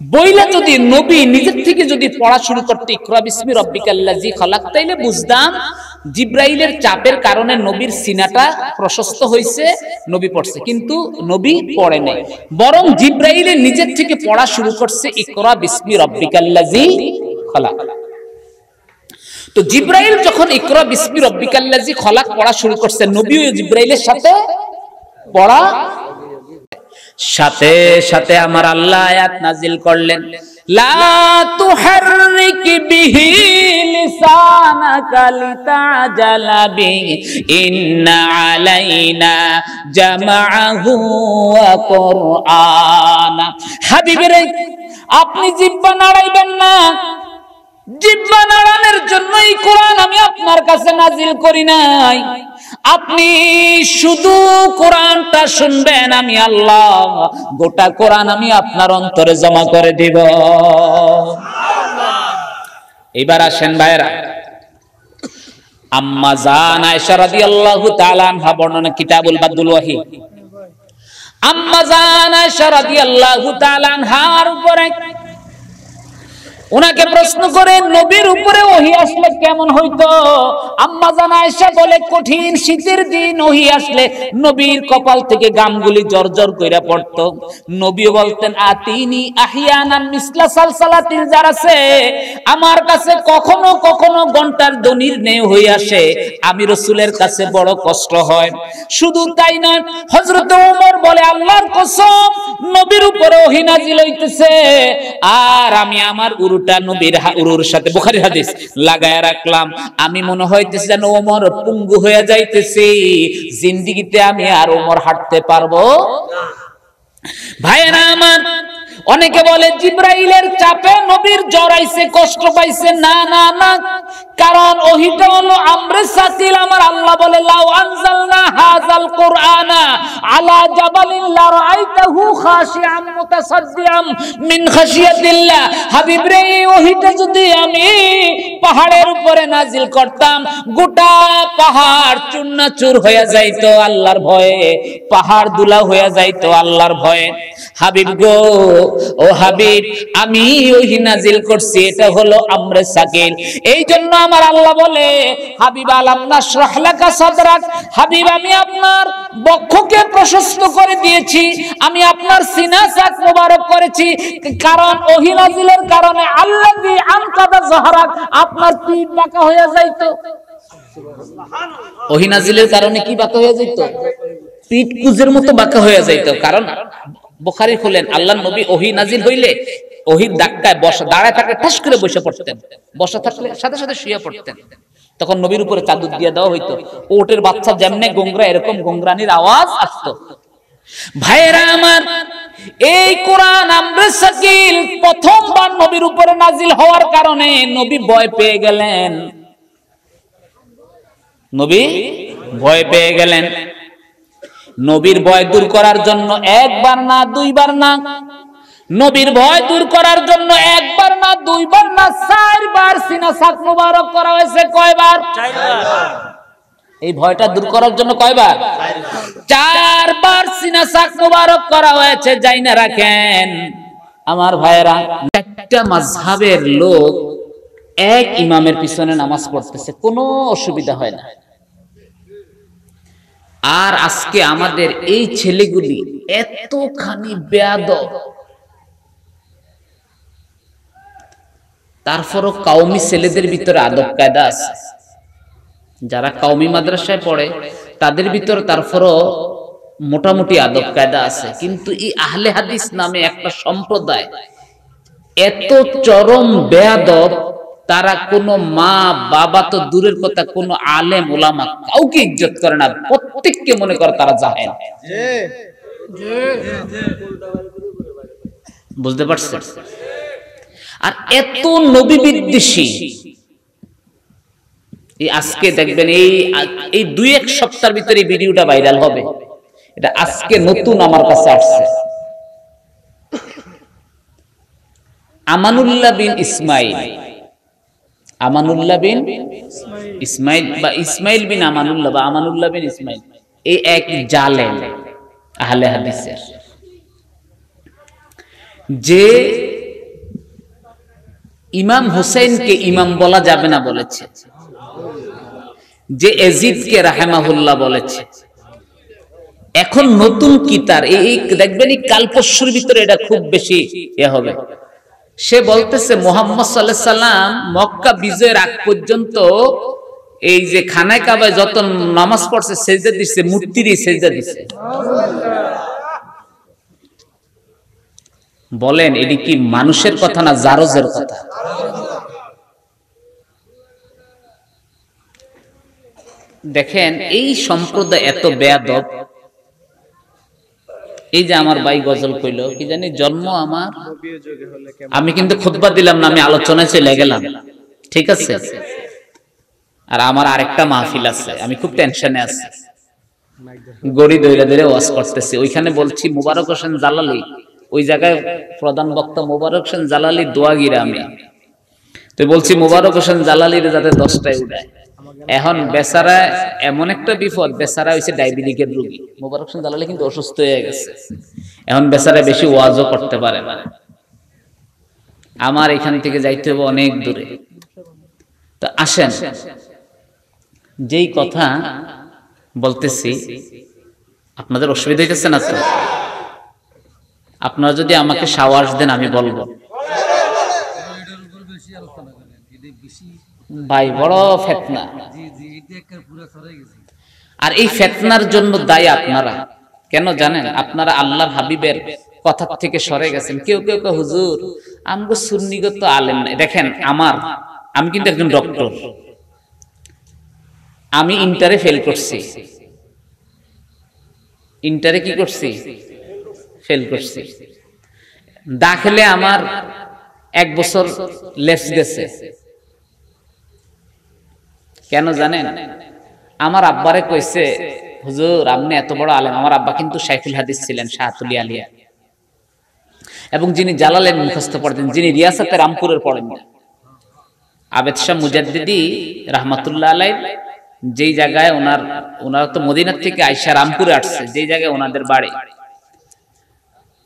বইলা যদি নবী নিজের থেকে যদি পড়া শুরু করতে ইকরা বিসমি রাব্বিকাল্লাযী খালাক, তাইলে বুঝতাম জিব্রাইলের চাপের কারণে নবীর সিনাটা প্রশস্ত হয়েছে, নবী পড়ছে, কিন্তু নবী পড়ে নাই, বরং জিব্রাইলে নিজের থেকে পড়া শুরু করছে ইকরা বিসমি রাব্বিকাল্লাযী খালাক। তো জিব্রাইল যখন ইকরা বিসমি রাব্বিকাল্লাযী খালাক পড়া শুরু করছে, নবীও জিব্রাইলের সাথে পড়া, সাথে সাথে আমার আল্লাহ আয়াত নাজিল করলেন, লা তুহাররিক বিহি লিসানাকা লিতাজালা বিহি ইন্না আলাইনা জামাআহু ওয়া কুরআনা। হাবিবেরে, আপনি জিহ্বা নাড়াইবেন না, জিহ্বা নাড়ানোর জন্য এই কোরআন আমি আপনার কাছে নাজিল করি নাই। আপনি শুধু কোরআনটা শুনবেন, আমি আল্লাহ গোটা কোরআন আমি আপনার অন্তরে জমা করে দিব। এবার আসেন ভাইরা, আম্মা জান আয়েশা রাদিয়াল্লাহু তাআলা আনহা বর্ণনা, কিতাবুল বাদুল ওয়াহি, আম্মা জান আয়েশা রাদিয়াল্লাহু তাআলা আনহার উপরে উনাকে প্রশ্ন করে নবীর উপরে ওহী আসলে কেমন হইতো। আম্মা জান আয়েশা বলে, কঠিন শীতের দিন ওহী আসলে নবীর কপাল থেকে গামগুলি জর্জর কইরা পড়তো। নবী বলতেন, আতিনি আহিয়ানান মিসলা সালসালাতিল জারাসে, আমার কাছে কখনো কখনো ঘন্টার ধ্বনির ন্যায় হয়ে আসে, আমি রাসূলের কাছে বড় কষ্ট হয়। শুধু তাই নয়, হযরত ওমর বলে, আল্লাহর কসম নবীর উপরে ওহী নাজিল হইতেছে আর আমি আমার উরুটা নবীর উরুর সাথে, বুখারীর হাদিস, লাগায়া রাখলাম, আমি মনে হইতেছে যেন ওমর পঙ্গু হয়ে যাইতেছি, জিন্দেগিতে আমি আর ওমর হাঁটতে পারবো না। ভাইরা আমার, অনেকে বলে জিব্রাইলের চাপে নবীর জ্বর আইছে, কষ্ট পাইছে। না না না, কারণ ওহীটা হলো আমরে সাকিল। আমার আল্লাহ বলে, লাউ আনজালনা হাযাল কুরআনা আলা জাবালিন লারাআইতাহু খাশিআম মুতাসাদ্দিআম মিন খাশিয়াতিল্লাহ। হাবিব রে, ওহীটা যদি আমি পাহাড়ের উপরে নাজিল করতাম, গোটা পাহাড় চূর্ণাচূর হয়ে যাইতো আল্লাহর ভয়ে, পাহাড় দুলা হয়ে যাইতো আল্লাহর ভয়ে। হাবিব গো, ও হাবিব, আমি ওহী নাজিল করছি, এটা হলো আমরে সাকিল। এই জন্য আমার আল্লাহ বলে, হাবিব আলাম নাশরাহ লাকা সাদরাক, হাবিব আমি আপনার বক্ষকে প্রশস্ত করে দিয়েছি, আমি আপনার সিনা সাক মোবারক করেছি, কারণ ওহী নাজিলের কারণে আল্লাযী আনকাদা যহরাক, আপনার পিঠ বাঁকা হয়ে যাইতো। ওহী নাজিলের কারণে কি বাঁকা হয়ে যাইতো? পিঠ কুজের মতো বাঁকা হয়ে যাইতো। কারণ বুখারী খুলেন, আল্লাহর নবী ওহী নাজিল হইলে ওহীর ধাক্কায় বসা, দাঁড়ায় থাকলে ঠাস করে বসে পড়তেন, বসা থাকলে সাথে সাথে শুয়ে পড়তেন। তখন নবীর উপরে চাদর দিয়ে দেওয়া হইতো, ওটের বাচ্চা যেমনে গোংরা, এরকম গোংরানির আওয়াজ আসতো। ভাইরা আমার, এই কোরআন আমরে সাকিল প্রথমবার নবীর উপরে নাজিল হওয়ার কারণে নবী ভয় পেয়ে গেলেন, নবী ভয় পেয়ে গেলেন। নবীর ভয় দূর করার জন্য একবার না, দুইবার না, নবীর ভয় দূর করার জন্য একবার না, দুইবার না, 4 বার সিনা সাক মোবারক করা হয়েছে। কয়বার? 4 বার। এই ভয়টা দূর করার জন্য কয়বার? 4 বার সিনা সাক মোবারক করা হয়েছে। যাই না রাখেন আমার ভাইয়েরা, একটা মাযহাবের লোক এক ইমামের পিছনে নামাজ পড়তেছে, কোনো অসুবিধা হয় না। আর আজকে আমাদের এই ছেলেগুলি এতখানি বেয়াদব, তারপরও কাউমি ছেলেদের ভিতরে আদব কায়দা আছে। যারা কাউমি মাদ্রাসায় পড়ে তাদের ভিতরে তারপরও মোটামুটি আদব কায়দা আছে, কিন্তু এই আহলে হাদিস নামে একটা সম্প্রদায় এত চরম বেয়াদব, তারা কোনো মা বাবা তো দূরের কথা, কোনো আলেম ওলামা কাউকে ইজ্জত করে না, প্রত্যেককে মনে করে তারা জাহেল। বুঝতে পারছেন? আর এত নবী বিদ্বেষী, এই আজকে দেখবেন এই 2-1 সপ্তাহের ভিতরে ভিডিওটা ভাইরাল হবে। এটা আজকে নতুন আমার কাছে আসছে। আমানুল্লাহ বিন ইসমাইল, আমানুল্লাহ বিন ইসমাইল বা ইসমাইল বিন আমানুল্লাহ বা আমানুল্লাহ বিন ইসমাইল, এই এক জালেম আহলে হাদিসের, যে ইমাম হুসাইনকে ইমাম বলা যাবে না বলেছে, যে এজিদকে রাহেমাহুল্লাহ বলেছে। এখন নতুন কি তার এই দেখবেন এই কালপশুর ভিতরে এটা খুব বেশি এ হবে। সে বলতেছে মুহাম্মদ সাল্লাল্লাহু আলাইহি সাল্লাম মক্কা বিজয়ের আগ পর্যন্ত এই যে খানায় কাবায় যত নামাজ পড়ছে সেজদা দিচ্ছে, মূর্তিরই সেজদা দিচ্ছে। বলেন এটি কি মানুষের কথা না জারজের কথা? দেখেন এই সম্প্রদায় এত বেয়াদব। এই যে আমার ভাই গজল কইল কি জানি জন্ম আমার, আমি কিন্তু খুতবা দিলাম না, আমি আলোচনায় চলে গেলাম, ঠিক আছে? আর আমার আরেকটা মাহফিল আছে, আমি খুব টেনশনে আছি, গড়ি দইরা দইরা ওয়াজ করতেছি। ওইখানে বলছি মোবারক হোসেন জালালি, ওই জায়গায় প্রধান বক্তা মোবারক হোসেন জালালি দোয়াগিরা, আমি তো বলছি মোবারক হোসেন জালালির যাতে 10টায় উঠায়। এখন বেচারা এমন একটা বিপদ, বেচারা হইছে ডায়াবেটিকের রোগী। মোবারক হোসেন জালালি কিন্তু অসুস্থ হয়ে গেছে, এখন বেচারা বেশি ওয়াজও করতে পারে না। আমার এখান থেকে যাইতে হবে অনেক দূরে। তো আসেন, যেই কথা বলতেছি, আপনাদের অসুবিধা হইতেছে না তো? আপনারা যদি আমাকে সাওয়াজ দেন আমি বলবো। ভাই বড় ফিতনা, আর এই ফিতনার জন্য দায়ী আপনারা। কেন জানেন? আপনারা আল্লাহর হাবিবের কথা থেকে সরে গেছেন। কেউ কেউ হুজুর আমগো সুন্নিগত আলেম নাই। দেখেন আমি কিন্তু একজন ডক্টর, আমি ইন্টারে ফেল করছি। ইন্টারে কি করছি? ফেল করছি। দাখিলে আমার 1 বছর লেফট গেছে। কেন জানেন? আমার আব্বারে কইছে হুজুর আপনি এত বড় আলেম। আমার আব্বা কিন্তু শাইখুল হাদিস ছিলেন, শাহাতুলি আলিয়া, এবং যিনি জালালের মুখস্থ পড়তেন, যিনি রিয়াসাতে রামপুরের পড়েন না। আবেদ শাহ মুজাদ্দিদি রাহমাতুল্লাহ আলাইহি, যেই জায়গায় ওনারা তো মদিনার থেকে আইসা রামপুরে আসছে, যেই জায়গায় ওনাদের বাড়ি,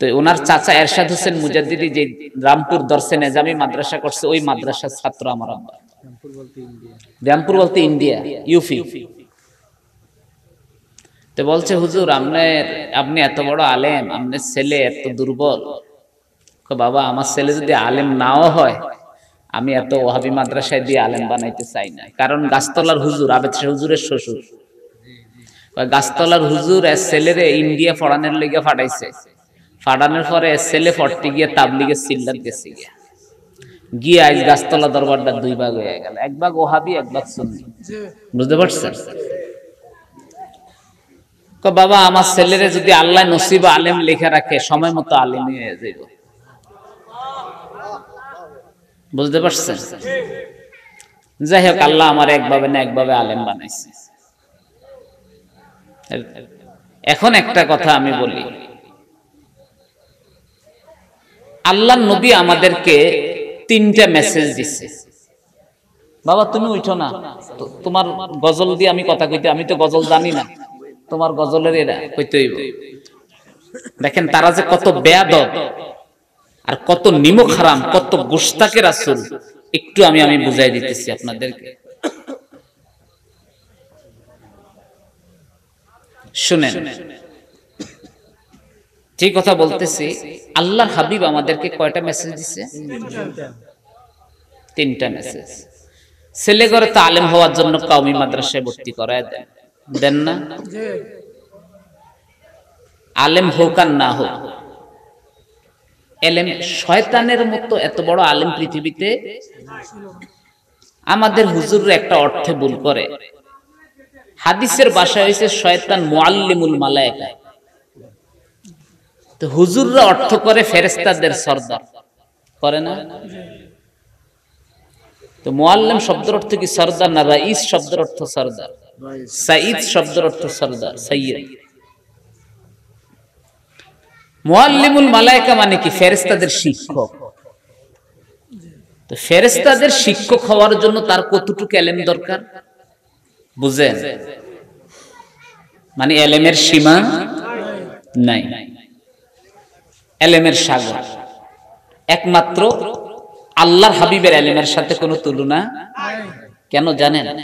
তো ওনার চাচা এরশাদ হোসেন মুজাদ্দিদি যে রামপুর দরসে নেজামি মাদ্রাসা করছে, ওই মাদ্রাসার ছাত্র আমার আব্বা। রামপুর বলতে ইন্ডিয়া, ইউপি। তো বলছে হুজুর আপনি এত বড় আলেম, আপনার ছেলে এত দুর্বল। বাবা আমার ছেলে যদি আলেম নাও হয়, আমি এত ওয়াহাবি মাদ্রাসায় দিয়ে আলেম বানাইতে চাই না। কারণ গাছতলার হুজুর, আবেদ শাহ হুজুরের শ্বশুর, গাছতলার হুজুর ছেলেরে ইন্ডিয়া পড়ানোর লেগে ফাটাইছে। ফাটানোর পরে ছেলে পড়তে গিয়ে তাবলিগের সিল্লাত গেছে, গিয়ে আজ গাছতলা দরবারটা 2 ভাগ হয়ে গেল, 1 ভাগ ওয়াহাবি, 1 ভাগ সুন্নি। বুঝতে পারছেন? বাবা আমার ছেলেরে যদি আল্লাহ নসিব আলেম লেখা রাখে, সময় মতো আলেম হয়ে যাইব। বুঝতে পারছেন? যাই হোক, আল্লাহ আমার একভাবে না একভাবে আলেম বানাইছে। এখন একটা কথা আমি বলি, আল্লাহর নবী আমাদেরকে 3টা মেসেজ দিচ্ছে। বাবা তুমি উঠো না, তোমার গজল দিয়ে আমি কথা কইতে, আমি তো গজল জানি না, তোমার গজলের এরা কইতে হইব। দেখেন তারা যে কত বেয়াদব আর কত নিমক হারাম, কত গোশতাকে রাসূল, একটু আমি বুঝাই দিতেছি আপনাদেরকে, শুনেন। যে কথা বলতেছি, আল্লাহর হাবিব আমাদেরকে কয়টা মেসেজ দিছে? 3টা মেসেজ। ছেলে ঘরে তালিম হওয়ার জন্য কওমি মাদ্রাসায় ভর্তি করায় দেন, দেন না? আলেম হোক আর না হোক, এলেম শয়তানের মতো এত বড় আলেম পৃথিবীতে। আমাদের হুজুররা একটা অর্থে ভুল করে, হাদিসের ভাষা হয়েছে শয়তান মুআল্লিমুল মালায়েকা, তো হুজুররা অর্থ করে ফেরেশতাদের সরদার, করে না? তো মুআল্লিম শব্দের অর্থ কি সরদার না? রাইস শব্দের অর্থ সরদার, সাইদ শব্দের অর্থ সরদার, সাইয়্যিদ। মুআল্লিমুল মালায়েকা মানে কি? ফেরেশতাদের শিক্ষক। তো ফেরেশতাদের শিক্ষক হওয়ার জন্য তার কতটুকু ইলম দরকার বুঝেন? মানে ইলমের সীমা নাই, ইলমের সাগর। একমাত্র আল্লাহর হাবিবের ইলমের সাথে কোনো তুলনা। কেন জানেন?